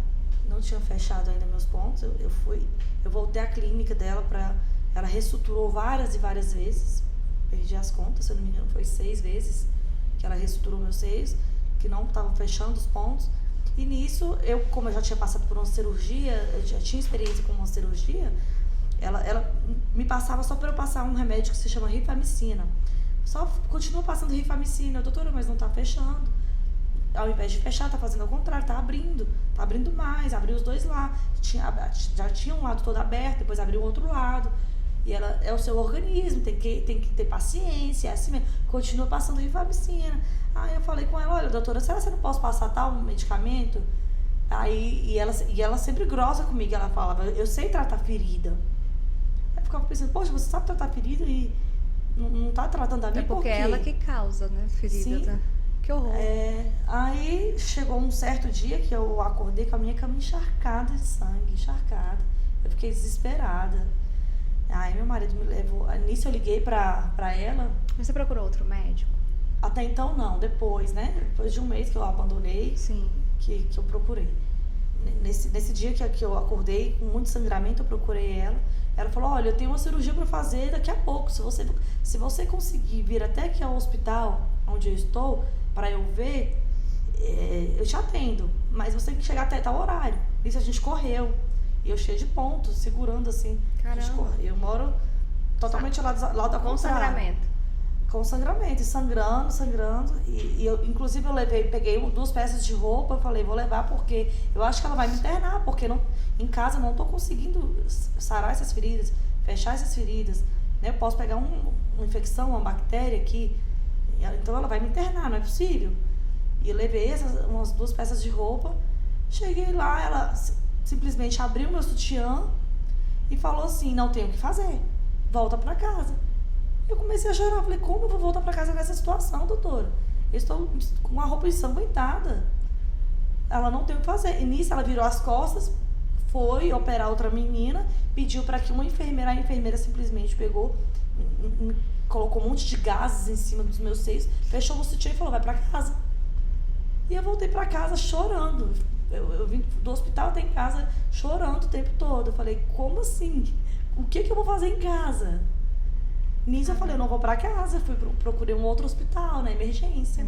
Não tinha fechado ainda meus pontos. Eu voltei à clínica dela ela reestruturou várias e várias vezes. Perdi as contas, se eu não me engano, foi 6 vezes que ela reestruturou meus seios, que não estavam fechando os pontos. E nisso, como eu já tinha passado por uma cirurgia, eu já tinha experiência com uma cirurgia, ela me passava só para eu passar um remédio que se chama rifamicina. Só continua passando rifamicina, doutora, mas não tá fechando. Ao invés de fechar, tá fazendo ao contrário, tá abrindo mais, abriu os 2 lados. Já tinha um lado todo aberto, depois abriu o outro lado. E ela é o seu organismo, tem que ter paciência, é assim mesmo. Continua passando rifamicina. Aí eu falei com ela, olha, doutora, será que você não pode passar tal medicamento? E ela sempre grossa comigo, ela falava, eu sei tratar ferida. Aí eu ficava pensando, poxa, você sabe tratar ferida e não tá tratando a mim, por quê? É ela que causa, né, ferida. Sim. Tá? Que horror. Aí chegou um certo dia que eu acordei com a minha cama encharcada de sangue, encharcada. Eu fiquei desesperada. Aí meu marido me levou, nisso eu liguei pra ela. Mas você procurou outro médico? Até então não, depois, né? Depois de um mês que eu abandonei, Sim. Que eu procurei. Nesse dia que eu acordei com muito sangramento, eu procurei ela. Ela falou, olha, eu tenho uma cirurgia para fazer daqui a pouco. Se você conseguir vir até aqui ao hospital, onde eu estou, para eu ver, eu te atendo. Mas você tem que chegar até tal horário. Isso a gente correu. E eu cheio de pontos, segurando assim. Caramba. Eu moro totalmente lá da Com sangramento. Com sangramento, e sangrando. E eu, inclusive, peguei 2 peças de roupa, falei, vou levar porque eu acho que ela vai me internar, porque em casa eu não tô conseguindo sarar essas feridas, fechar essas feridas. Né? Eu posso pegar uma infecção, uma bactéria aqui, então ela vai me internar, não é possível. E eu levei umas 2 peças de roupa, cheguei lá, ela simplesmente abriu meu sutiã e falou assim, não tenho o que fazer, volta pra casa. Eu comecei a chorar, falei, como eu vou voltar pra casa nessa situação, doutora? Eu estou com uma roupa ensanguentada. Ela não tem o que fazer. E nisso ela virou as costas, foi operar outra menina, pediu para que a enfermeira simplesmente pegou, colocou um monte de gases em cima dos meus seios, fechou o sutiã e falou, vai pra casa. E eu voltei pra casa chorando. Eu vim do hospital até em casa chorando o tempo todo. Eu falei, como assim? O que eu vou fazer em casa? Nisso eu falei, eu não vou pra casa, procurei um outro hospital, na emergência.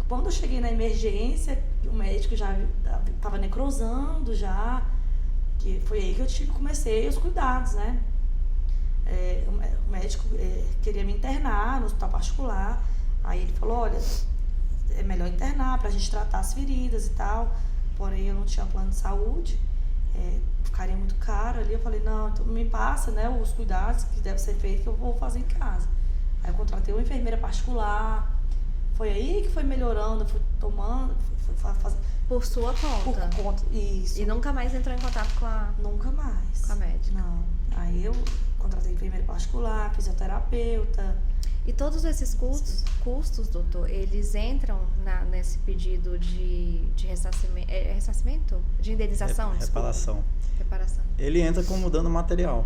Quando eu cheguei na emergência, o médico já estava necrosando já, que foi aí que eu comecei os cuidados, né? O médico queria me internar no hospital particular, aí ele falou, olha, é melhor internar pra gente tratar as feridas e tal, porém eu não tinha plano de saúde, ficaria muito caro ali. Eu falei, não, então me passa, né, os cuidados que devem ser feitos que eu vou fazer em casa. Aí eu contratei uma enfermeira particular, foi aí que foi melhorando, fui tomando, fui fazendo. Por sua conta? Por conta, isso. E nunca mais entrou em contato com a... Nunca mais. Com a médica? Não. Aí eu contratei enfermeira particular, fisioterapeuta. E todos esses custos, doutor, eles entram nesse pedido de ressarcimento, ressarcimento? De indenização? Reparação. Reparação. Ele entra como dano material,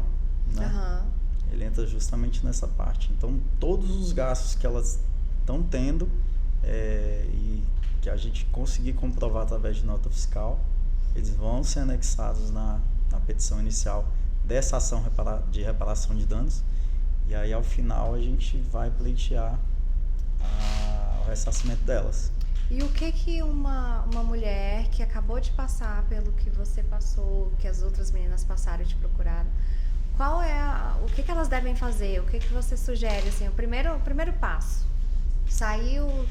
né? Uhum. Ele entra justamente nessa parte. Então, todos os gastos que elas estão tendo e que a gente conseguir comprovar através de nota fiscal, eles vão ser anexados na petição inicial dessa ação de reparação de danos. E aí, ao final, a gente vai pleitear o ressarcimento delas. E o que uma mulher que acabou de passar pelo que você passou, que as outras meninas passaram e te procuraram, o que elas devem fazer? O que você sugere, assim, o primeiro passo? Saiu,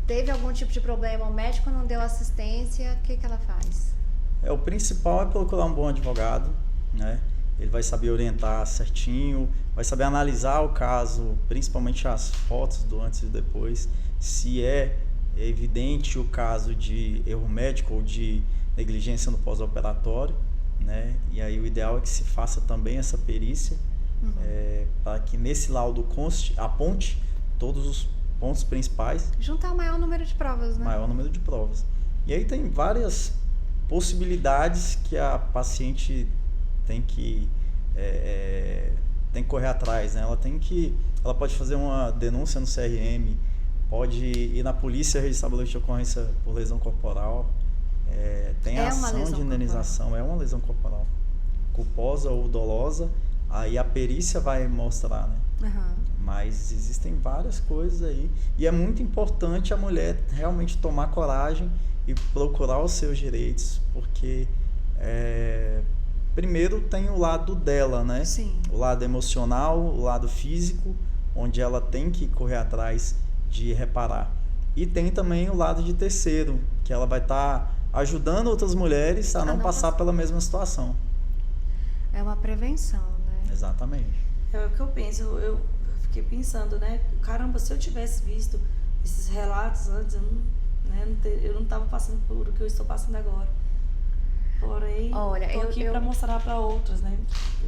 teve algum tipo de problema, o médico não deu assistência, o que ela faz? O principal é procurar um bom advogado, né? Ele vai saber orientar certinho, vai saber analisar o caso, principalmente as fotos do antes e depois, se é evidente o caso de erro médico ou de negligência no pós-operatório, né? E aí o ideal é que se faça também essa perícia, para que nesse laudo aponte todos os pontos principais. Juntar o maior número de provas, né? Maior número de provas. E aí tem várias possibilidades que a paciente tem que correr atrás, né? Ela pode fazer uma denúncia no CRM, pode ir na polícia registrar boletim de ocorrência por lesão corporal, tem a ação de indenização, corporal. É uma lesão corporal, culposa ou dolosa, aí a perícia vai mostrar, né? Uhum. Mas existem várias coisas aí, e é muito importante a mulher realmente tomar coragem e procurar os seus direitos, porque primeiro tem o lado dela, né? Sim. O lado emocional, o lado físico, onde ela tem que correr atrás de reparar. E tem também o lado de terceiro, que ela vai estar ajudando outras mulheres a não passar pela mesma situação. É uma prevenção, né? Exatamente. É o que eu penso, eu fiquei pensando, né? Caramba, se eu tivesse visto esses relatos antes, eu não estava passando por o que eu estou passando agora. Porém, estou aqui para mostrar para outras, né?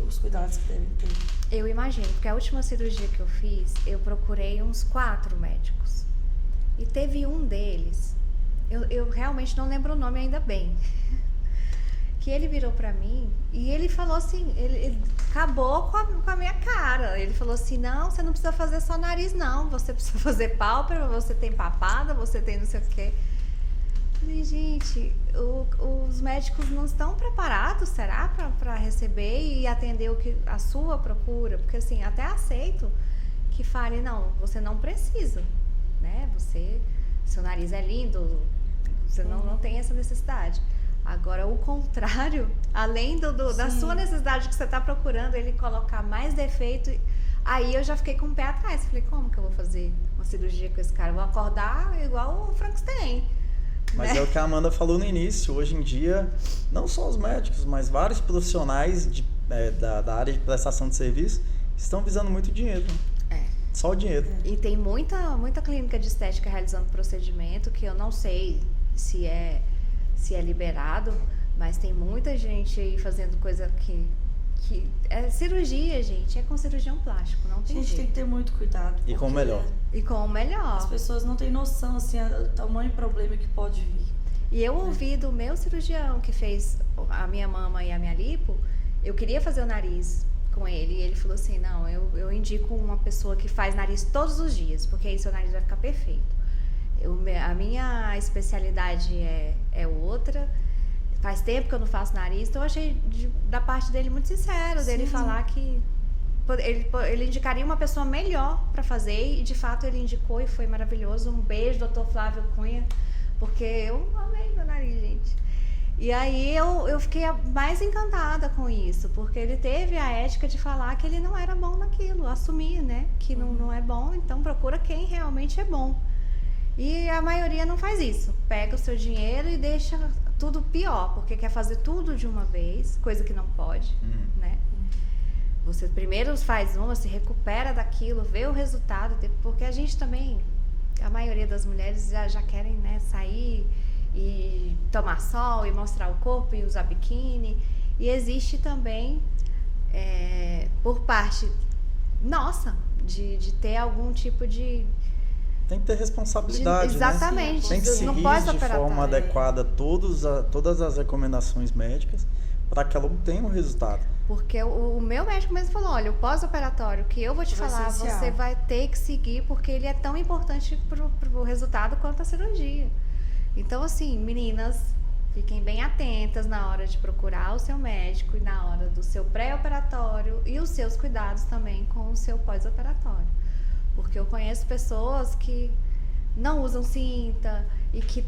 Os cuidados que devem ter. Eu imagino, porque a última cirurgia que eu fiz, eu procurei uns 4 médicos. E teve um deles, eu realmente não lembro o nome ainda bem, que ele virou pra mim e ele falou assim, ele acabou com a minha cara. Ele falou assim, não, você não precisa fazer só nariz não, você precisa fazer pálpebra, você tem papada, você tem não sei o quê. Falei, gente, os médicos não estão preparados, será, para receber e atender a sua procura? Porque assim, até aceito que fale, não, você não precisa, né? Seu nariz é lindo, você não tem essa necessidade. Agora, o contrário, além da sua necessidade que você está procurando, ele colocar mais defeito, aí eu já fiquei com o pé atrás. Falei, como que eu vou fazer uma cirurgia com esse cara? Eu vou acordar igual o Frankenstein. Mas né? é o que a Amanda falou no início. Hoje em dia, não só os médicos, mas vários profissionais da área de prestação de serviço estão visando muito dinheiro. Só o dinheiro. E tem muita clínica de estética realizando procedimento que eu não sei se é liberado, mas tem muita gente aí fazendo coisa que é cirurgia, gente. É com cirurgião plástico, não tem Gente, jeito. tem que ter muito cuidado. E com o melhor. E com o melhor. As pessoas não têm noção, assim, do tamanho do problema que pode vir. E eu ouvi do meu cirurgião que fez a minha mama e a minha lipo, eu queria fazer o nariz com ele. E ele falou assim, não, eu indico uma pessoa que faz nariz todos os dias, porque aí seu nariz vai ficar perfeito. A minha especialidade é outra. Faz tempo que eu não faço nariz, então eu achei da parte dele muito sincero, dele falar que ele indicaria uma pessoa melhor para fazer, e de fato ele indicou e foi maravilhoso. Um beijo, Dr. Flávio Cunha, porque eu amei meu nariz, gente. E aí eu fiquei mais encantada com isso, porque ele teve a ética de falar que ele não era bom naquilo, assumir, né, que não é bom, então procura quem realmente é bom. E a maioria não faz isso, pega o seu dinheiro e deixa tudo pior, porque quer fazer tudo de uma vez, coisa que não pode, né? Você primeiro faz uma, se recupera daquilo, vê o resultado, porque a gente também, a maioria das mulheres já querem, né, sair e tomar sol e mostrar o corpo e usar biquíni. E existe também, por parte nossa, de ter algum tipo de... Tem que ter responsabilidade, exatamente. né? Tem que seguir de forma adequada todas as recomendações médicas para que ela obtenha um resultado. Porque o meu médico mesmo falou, olha, o pós-operatório que eu vou te falar, você vai ter que seguir, porque ele é tão importante pro resultado quanto a cirurgia. Então, assim, meninas, fiquem bem atentas na hora de procurar o seu médico e na hora do seu pré-operatório e os seus cuidados também com o seu pós-operatório. Porque eu conheço pessoas que não usam cinta e que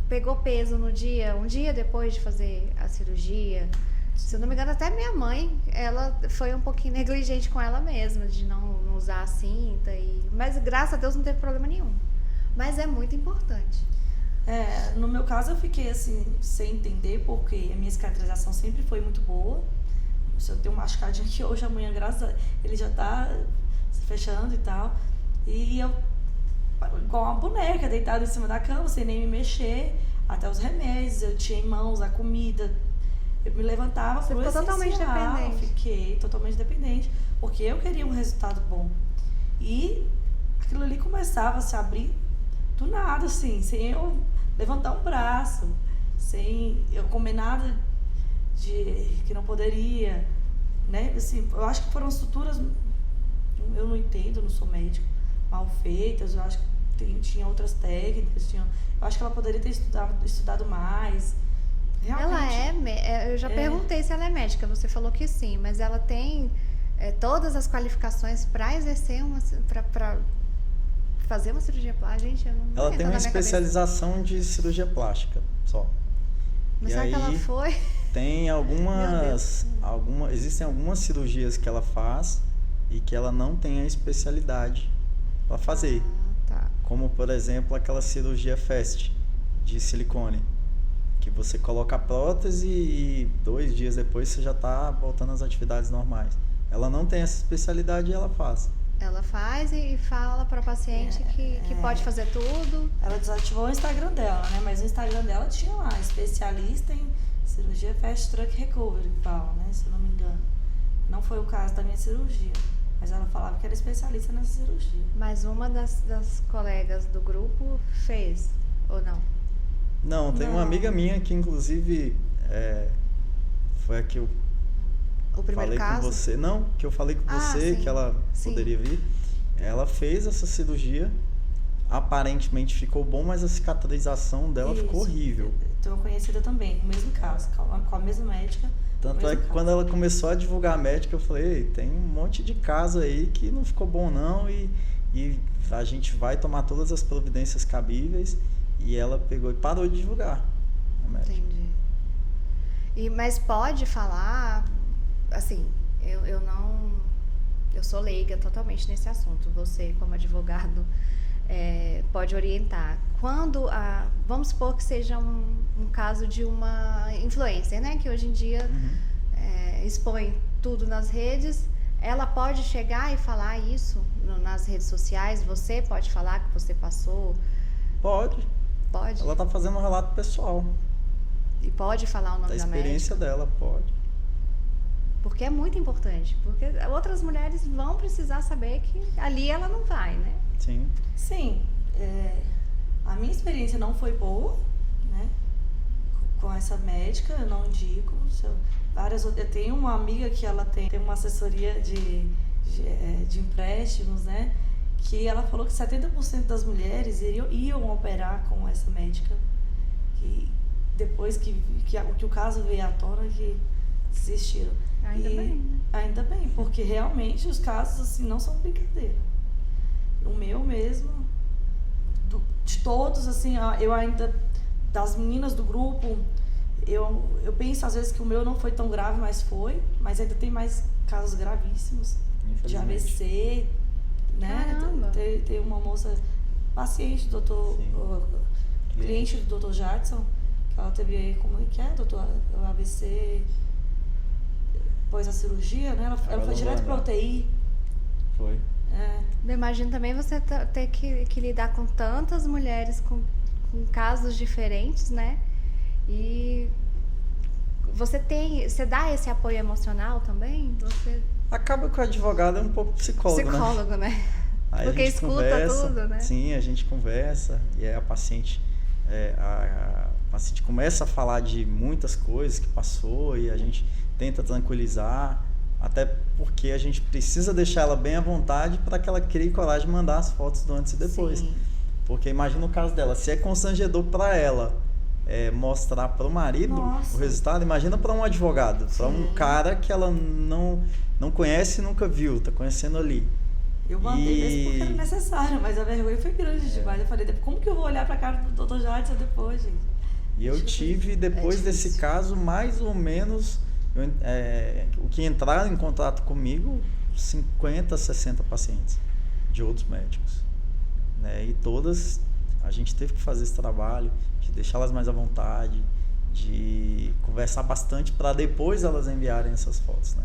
pegou peso um dia depois de fazer a cirurgia. Se eu não me engano, até minha mãe, ela foi um pouquinho negligente com ela mesma, de não usar a cinta. Mas graças a Deus não teve problema nenhum. Mas é muito importante. No meu caso eu fiquei assim, sem entender, porque a minha cicatrização sempre foi muito boa. Se eu tenho um machucadinho aqui hoje, amanhã, graças a Deus, ele já tá se fechando e tal. E eu, igual uma boneca, deitada em cima da cama, sem nem me mexer, até os remédios, eu tinha em mãos a comida. Eu me levantava pro essencial. Você ficou totalmente dependente. Fiquei totalmente dependente, porque eu queria um resultado bom. E aquilo ali começava a se abrir do nada, assim, sem eu levantar um braço, sem eu comer nada que não poderia, né? Assim, eu acho que foram estruturas, eu não entendo, eu não sou médico, mal feitas. Eu acho que tinha outras técnicas, eu acho que ela poderia ter estudado mais. Realmente, eu já perguntei se ela é médica, você falou que sim, mas ela tem todas as qualificações para exercer para fazer uma cirurgia plástica, gente, eu não Ela tem uma especialização de cirurgia plástica, só. Mas será que ela foi? Tem existem algumas cirurgias que ela faz e que ela não tem a especialidade para fazer. Tá. Como, por exemplo, aquela cirurgia FAST de silicone, que você coloca a prótese e 2 dias depois você já está voltando às atividades normais. Ela não tem essa especialidade e ela faz. Ela faz e fala para o paciente que pode fazer tudo. Ela desativou o Instagram dela, né? Mas o Instagram dela tinha lá, especialista em cirurgia Fast Track Recovery, que fala, né? Se eu não me engano. Não foi o caso da minha cirurgia, mas ela falava que era especialista nessa cirurgia. Mas uma das colegas do grupo fez, ou não? Não, tem uma amiga minha que inclusive foi a que eu o primeiro falei caso? com você. Não, que eu falei com você sim. que ela poderia vir. Ela fez essa cirurgia, aparentemente ficou bom, mas a cicatrização dela ficou horrível. Tenho uma conhecida também, no mesmo caso, com a mesma médica. Tanto é que quando ela começou a divulgar a médica, eu falei, ei, tem um monte de caso aí que não ficou bom não e a gente vai tomar todas as providências cabíveis. E ela pegou e parou de divulgar a médica. Entendi. Mas pode falar, assim, eu sou leiga totalmente nesse assunto. Você, como advogado, pode orientar. Quando, vamos supor que seja um caso de uma influencer, né? Que hoje em dia expõe tudo nas redes. Ela pode chegar e falar isso nas redes sociais? Você pode falar que você passou? Pode. Pode? Ela tá fazendo um relato pessoal. E pode falar o nome da médica? Da experiência dela, pode. Porque é muito importante. Porque outras mulheres vão precisar saber que ali ela não vai, né? Sim. Sim. A minha experiência não foi boa, né? Com essa médica, eu não indico. Eu tenho uma amiga que ela tem uma assessoria de empréstimos, né? Que ela falou que 70% das mulheres iam operar com essa médica. Que depois que o caso veio à tona, que desistiram. Ainda bem, né? Ainda bem, porque realmente os casos assim não são brincadeira. O meu mesmo, de todos, assim, eu ainda, das meninas do grupo, eu penso às vezes que o meu não foi tão grave, mas ainda tem mais casos gravíssimos de AVC, né? Tem uma moça, paciente do cliente do Dr. Jadson, que ela teve, como é que é, doutor, o AVC, depois da cirurgia, né? Ela foi direto para UTI. Foi. Eu imagino também você ter que lidar com tantas mulheres com casos diferentes, né? E você dá esse apoio emocional também? Acaba que o advogado é um pouco psicólogo, né? Aí porque escuta conversa, tudo, né? Sim, a gente conversa e aí a paciente começa a falar de muitas coisas que passou e a gente tenta tranquilizar, até porque a gente precisa deixar ela bem à vontade para que ela crie coragem de mandar as fotos do antes e depois. Sim. Porque imagina o caso dela, se é constrangedor para ela mostrar para o marido o resultado, imagina para um advogado, para um cara que ela não conhece e nunca viu, tá conhecendo ali. Eu mandei mesmo porque era necessário, mas a vergonha foi grande demais. Eu falei, como que eu vou olhar pra cara do Dr. Jadson depois, gente? E eu tive, depois desse caso, mais ou menos, o que entraram em contato comigo, 50, 60 pacientes de outros médicos. Né? E todas, a gente teve que fazer esse trabalho, de deixá-las mais à vontade, de conversar bastante para depois elas enviarem essas fotos, né?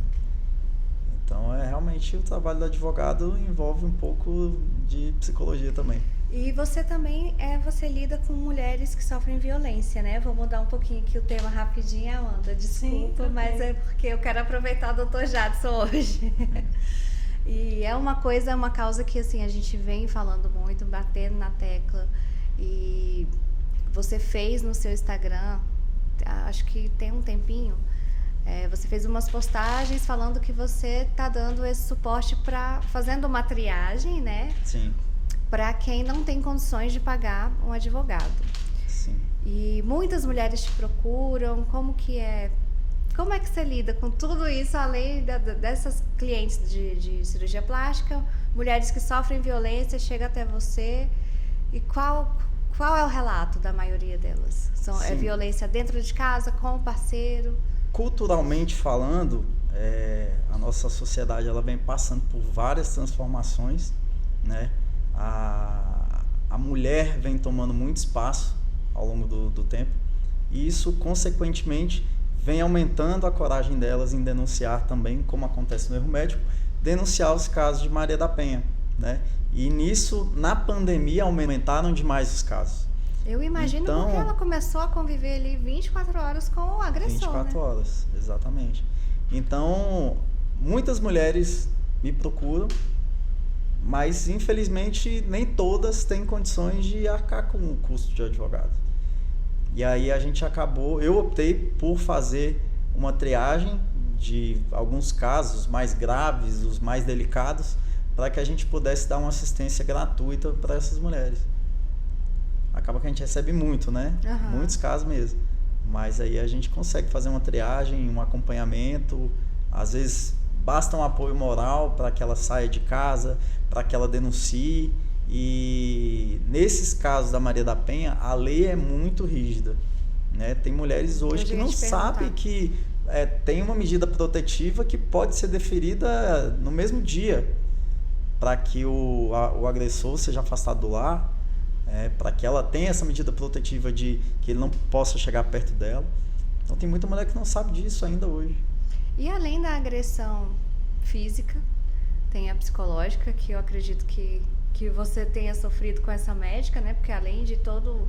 Então, realmente, o trabalho do advogado envolve um pouco de psicologia também. E você também, você lida com mulheres que sofrem violência, né? Vou mudar um pouquinho aqui o tema rapidinho, Amanda, desculpa, sim, mas é porque eu quero aproveitar o Dr. Jadson hoje. E é uma causa que assim, a gente vem falando muito, batendo na tecla. E você fez no seu Instagram, acho que tem um tempinho, você fez umas postagens falando que você está dando esse suporte fazendo uma triagem, né? Sim. Para quem não tem condições de pagar um advogado. Sim. E muitas mulheres te procuram, como é que você lida com tudo isso, além dessas clientes de cirurgia plástica, mulheres que sofrem violência, chegam até você, e qual é o relato da maioria delas? É violência dentro de casa, com o parceiro? Culturalmente falando, a nossa sociedade ela vem passando por várias transformações, né? A mulher vem tomando muito espaço ao longo do tempo e isso, consequentemente, vem aumentando a coragem delas em denunciar também, como acontece no erro médico, denunciar os casos de Maria da Penha, né? E nisso, na pandemia, aumentaram demais os casos. Eu imagino porque ela começou a conviver ali 24 horas com o agressor, 24 horas, exatamente. Então, muitas mulheres me procuram, mas infelizmente nem todas têm condições de arcar com o custo de advogado. E aí eu optei por fazer uma triagem de alguns casos mais graves, os mais delicados, para que a gente pudesse dar uma assistência gratuita para essas mulheres. Acaba que a gente recebe muito, né? Muitos casos mesmo. Mas aí a gente consegue fazer uma triagem, um acompanhamento, às vezes basta um apoio moral para que ela saia de casa, para que ela denuncie. E nesses casos da Maria da Penha, a lei é muito rígida, né? Tem mulheres hoje que não sabem que tem uma medida protetiva que pode ser deferida no mesmo dia, para que o agressor seja afastado do lar, para que ela tenha essa medida protetiva de que ele não possa chegar perto dela. Então tem muita mulher que não sabe disso ainda hoje. E além da agressão física, tem a psicológica, que eu acredito que você tenha sofrido com essa médica, né? Porque além de tudo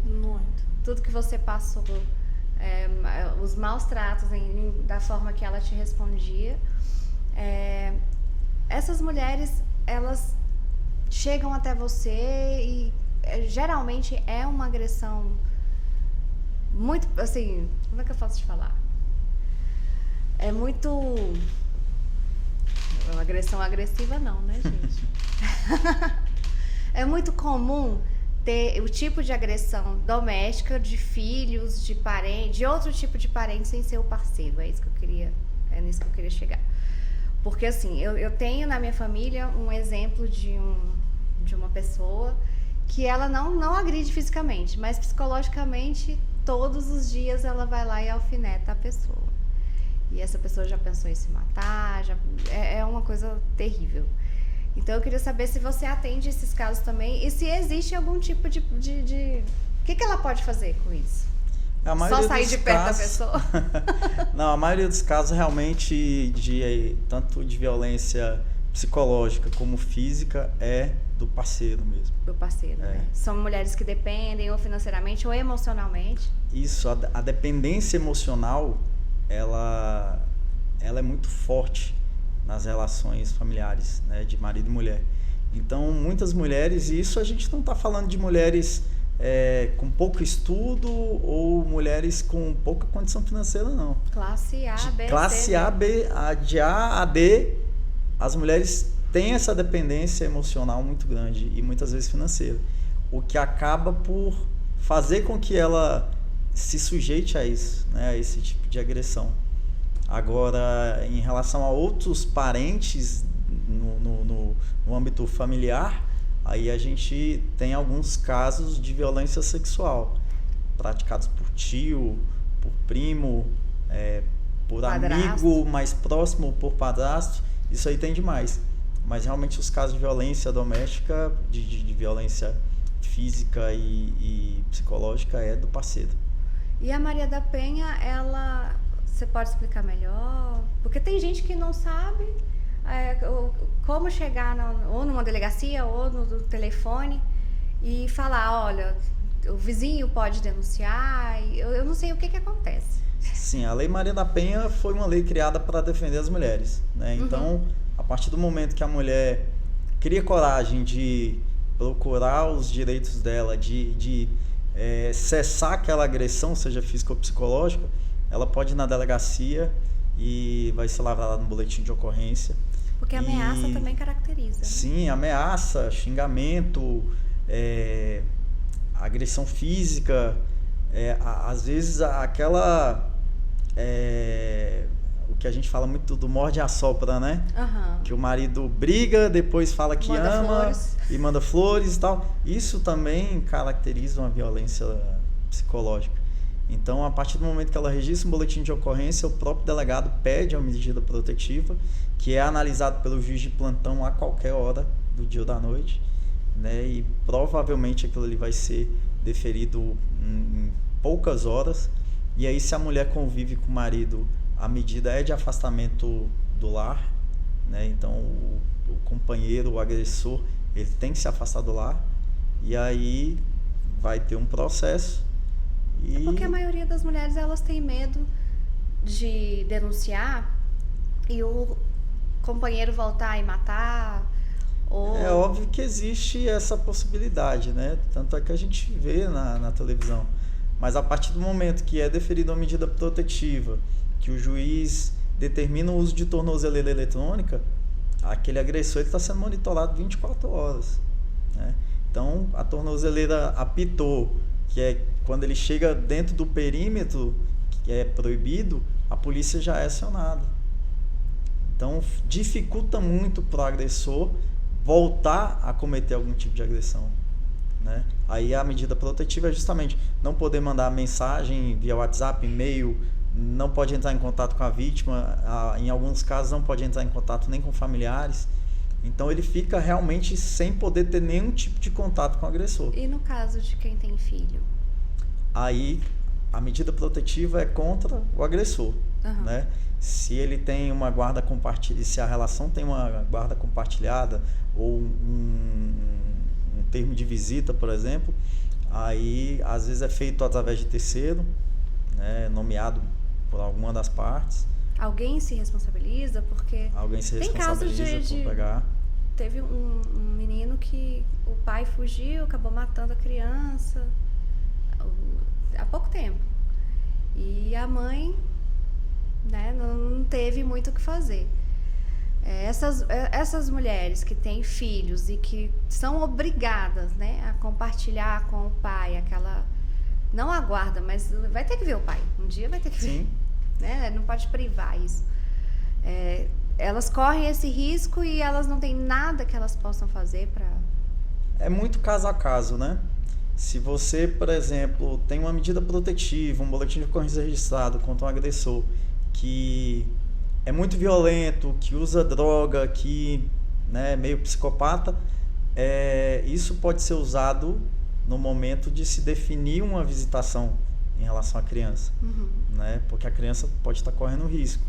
que você passou, os maus tratos da forma que ela te respondia, essas mulheres, elas chegam até você e geralmente é uma agressão muito, assim, como é que eu posso te falar? É muito... Uma agressão agressiva não, né, gente? É muito comum ter o tipo de agressão doméstica de filhos, de parentes, de outro tipo de parente sem ser o parceiro. É nisso que eu queria chegar. Porque assim, eu tenho na minha família um exemplo de uma pessoa que ela não agride fisicamente, mas psicologicamente todos os dias ela vai lá e alfineta a pessoa. E essa pessoa já pensou em se matar, é uma coisa terrível. Então eu queria saber se você atende esses casos também e se existe algum tipo de... O que ela pode fazer com isso? Só sair de perto da pessoa? Não, a maioria dos casos realmente, tanto de violência psicológica como física, é do parceiro mesmo. Do parceiro, né? São mulheres que dependem ou financeiramente ou emocionalmente. Isso, a dependência emocional, ela é muito forte nas relações familiares, né, de marido e mulher. Então, muitas mulheres, e isso a gente não está falando de mulheres com pouco estudo ou mulheres com pouca condição financeira, não. Classe A, B, Classe C, A, B, de A a D, as mulheres têm essa dependência emocional muito grande e muitas vezes financeira, o que acaba por fazer com que ela se sujeite a isso, né, a esse tipo de agressão. Agora, em relação a outros parentes no âmbito familiar, aí a gente tem alguns casos de violência sexual praticados por tio, por primo, por padrasto, amigo mais próximo, por padrasto. Isso aí tem demais. Mas realmente os casos de violência doméstica, de violência física e psicológica é do parceiro. E a Maria da Penha, você pode explicar melhor? Porque tem gente que não sabe como chegar ou numa delegacia ou no telefone e falar, olha, o vizinho pode denunciar, eu não sei o que acontece. Sim, a Lei Maria da Penha foi uma lei criada para defender as mulheres, né? Então, a partir do momento que a mulher cria coragem de procurar os direitos dela, de cessar aquela agressão, seja física ou psicológica, ela pode ir na delegacia e vai ser lavrada no boletim de ocorrência. Porque a ameaça também caracteriza, né? Sim, ameaça, xingamento, agressão física, às vezes aquela... o que a gente fala muito do morde e assopra, né? Que o marido briga, depois fala que ama e manda flores e tal. Isso também caracteriza uma violência psicológica. Então, a partir do momento que ela registra um boletim de ocorrência, o próprio delegado pede a medida protetiva, que é analisado pelo juiz de plantão a qualquer hora do dia ou da noite, né? E provavelmente aquilo ali vai ser deferido em poucas horas. E aí, se a mulher convive com o marido, a medida é de afastamento do lar, né? Então o companheiro, o agressor, ele tem que se afastar do lar, e aí vai ter um processo. É porque a maioria das mulheres, elas têm medo de denunciar e o companheiro voltar e matar. É óbvio que existe essa possibilidade, né? Tanto é que a gente vê na televisão. Mas a partir do momento que é deferida uma medida protetiva, que o juiz determina o uso de tornozeleira eletrônica, aquele agressor está sendo monitorado 24 horas. Né? Então, a tornozeleira apitou, que é quando ele chega dentro do perímetro, que é proibido, a polícia já é acionada. Então, dificulta muito para o agressor voltar a cometer algum tipo de agressão. Né? Aí a medida protetiva é justamente não poder mandar mensagem via WhatsApp, e-mail, não pode entrar em contato com a vítima, em alguns casos não pode entrar em contato nem com familiares. Então ele fica realmente sem poder ter nenhum tipo de contato com o agressor. E no caso de quem tem filho? Aí a medida protetiva é contra o agressor. Uhum. Né? Se ele tem uma guarda compartilhada, se a relação tem uma guarda compartilhada ou um termo de visita, por exemplo, aí às vezes é feito através de terceiro, né, nomeado por alguma das partes. Alguém se responsabiliza porque Alguém se tem casos responsabiliza por pegar. Teve um menino que o pai fugiu, acabou matando a criança há pouco tempo. E a mãe, né, não teve muito o que fazer. Essas mulheres que têm filhos e que são obrigadas, né, a compartilhar com o pai aquela... Não a guarda, mas vai ter que ver o pai. Um dia vai ter que ver. Sim. Né? Não pode privar isso. Elas correm esse risco e elas não têm nada que elas possam fazer para... É muito caso a caso, né? Se você, por exemplo, tem uma medida protetiva, um boletim de ocorrência registrado contra um agressor que é muito violento, que usa droga, que, né, é meio psicopata, isso pode ser usado no momento de se definir uma visitação em relação à criança. Uhum. Né? Porque a criança pode estar correndo risco.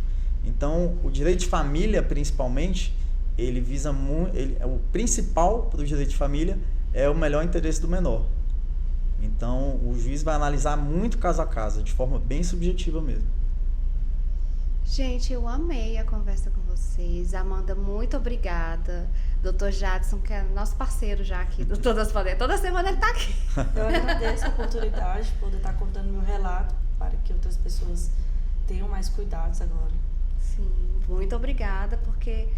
Então, o direito de família, principalmente, ele visa o principal para o direito de família é o melhor interesse do menor. Então, o juiz vai analisar muito caso a caso, de forma bem subjetiva mesmo. Gente, eu amei a conversa com vocês. Amanda, muito obrigada. Dr. Jadson, que é nosso parceiro já aqui do Todas Podem. Toda semana ele está aqui. Eu agradeço a oportunidade de poder estar contando meu relato para que outras pessoas tenham mais cuidados agora. Sim, muito obrigada, porque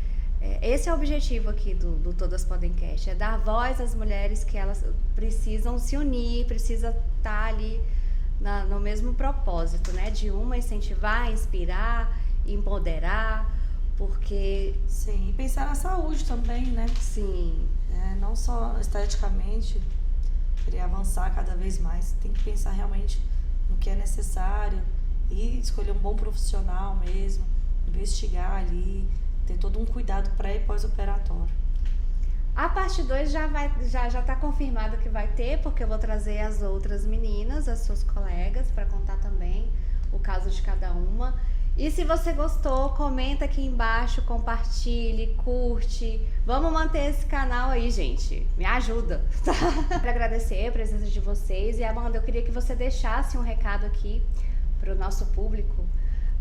esse é o objetivo aqui do Todas Podem Cast, é dar voz às mulheres que elas precisam se unir, precisam estar ali no mesmo propósito, né? De uma incentivar, inspirar, empoderar, porque... Sim, e pensar na saúde também, né? Sim. Não só esteticamente, querer avançar cada vez mais, tem que pensar realmente no que é necessário e escolher um bom profissional mesmo, investigar ali, ter todo um cuidado pré e pós-operatório. A parte 2 já está confirmado que vai ter, porque eu vou trazer as outras meninas, as suas colegas, para contar também o caso de cada uma. E se você gostou, comenta aqui embaixo, compartilhe, curte. Vamos manter esse canal aí, gente. Me ajuda. Quero agradecer a presença de vocês. E Amanda, eu queria que você deixasse um recado aqui para o nosso público,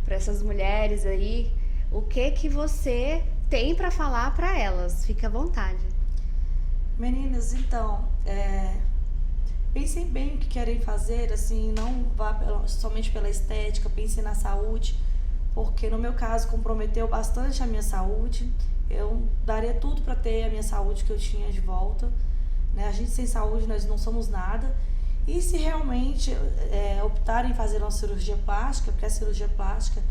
para essas mulheres aí. O que você tem para falar para elas? Fique à vontade. Meninas, então, pensem bem o que querem fazer, assim, não vá somente pela estética, pensem na saúde, porque no meu caso comprometeu bastante a minha saúde. Eu daria tudo para ter a minha saúde que eu tinha de volta, né? A gente sem saúde, nós não somos nada. E se realmente optarem em fazer uma cirurgia plástica, porque a cirurgia plástica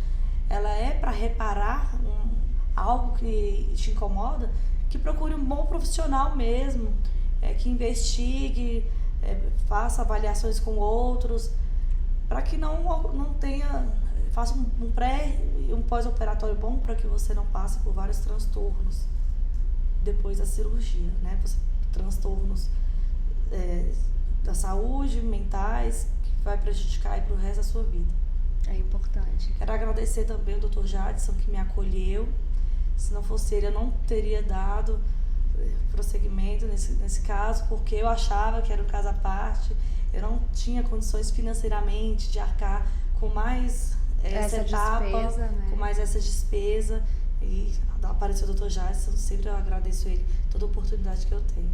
ela é para reparar algo que te incomoda, que procure um bom profissional mesmo, que investigue, faça avaliações com outros, para que não tenha, faça um pré e um pós-operatório bom, para que você não passe por vários transtornos depois da cirurgia, né? Transtornos da saúde, mentais, que vai prejudicar aí pro resto da sua vida. É importante. Quero agradecer também o Dr. Jadson, que me acolheu. Se não fosse ele, eu não teria dado prosseguimento nesse caso, porque eu achava que era um caso à parte. Eu não tinha condições financeiramente de arcar com mais essa etapa, despesa, né? Com mais essa despesa. E apareceu o Dr. Jadson, sempre eu agradeço ele toda a oportunidade que eu tenho.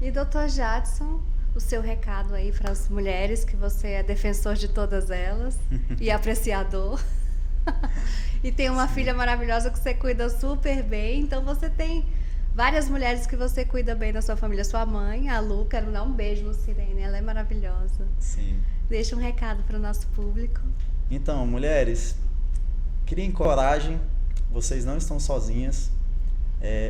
E Dr. Jadson, o seu recado aí para as mulheres, que você é defensor de todas elas e apreciador. E tem uma filha maravilhosa que você cuida super bem. Então você tem várias mulheres que você cuida bem da sua família. Sua mãe, a Lu, quero dar um beijo, Lucirene. Ela é maravilhosa. Sim. Deixa um recado para o nosso público. Então, mulheres, criem coragem. Vocês não estão sozinhas.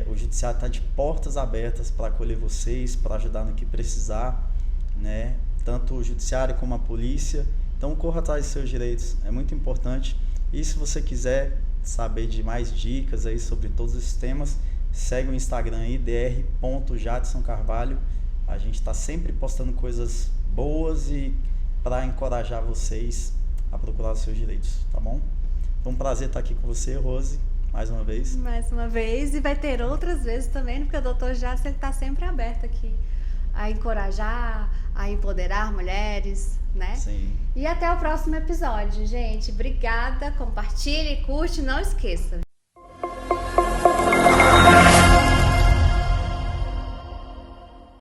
O judiciário está de portas abertas para acolher vocês, para ajudar no que precisar, né? Tanto o judiciário como a polícia. Então corra atrás dos seus direitos, é muito importante. E se você quiser saber de mais dicas aí sobre todos esses temas, segue o Instagram aí, dr.jadsoncarvalho. A gente está sempre postando coisas boas e para encorajar vocês a procurar os seus direitos, tá bom? Foi um prazer estar aqui com você, Rose. Mais uma vez. Mais uma vez. E vai ter outras vezes também, porque o Dr. Jadson, ele está sempre aberto aqui a encorajar, a empoderar mulheres, né? Sim. E até o próximo episódio, gente. Obrigada, compartilhe, curte, não esqueça.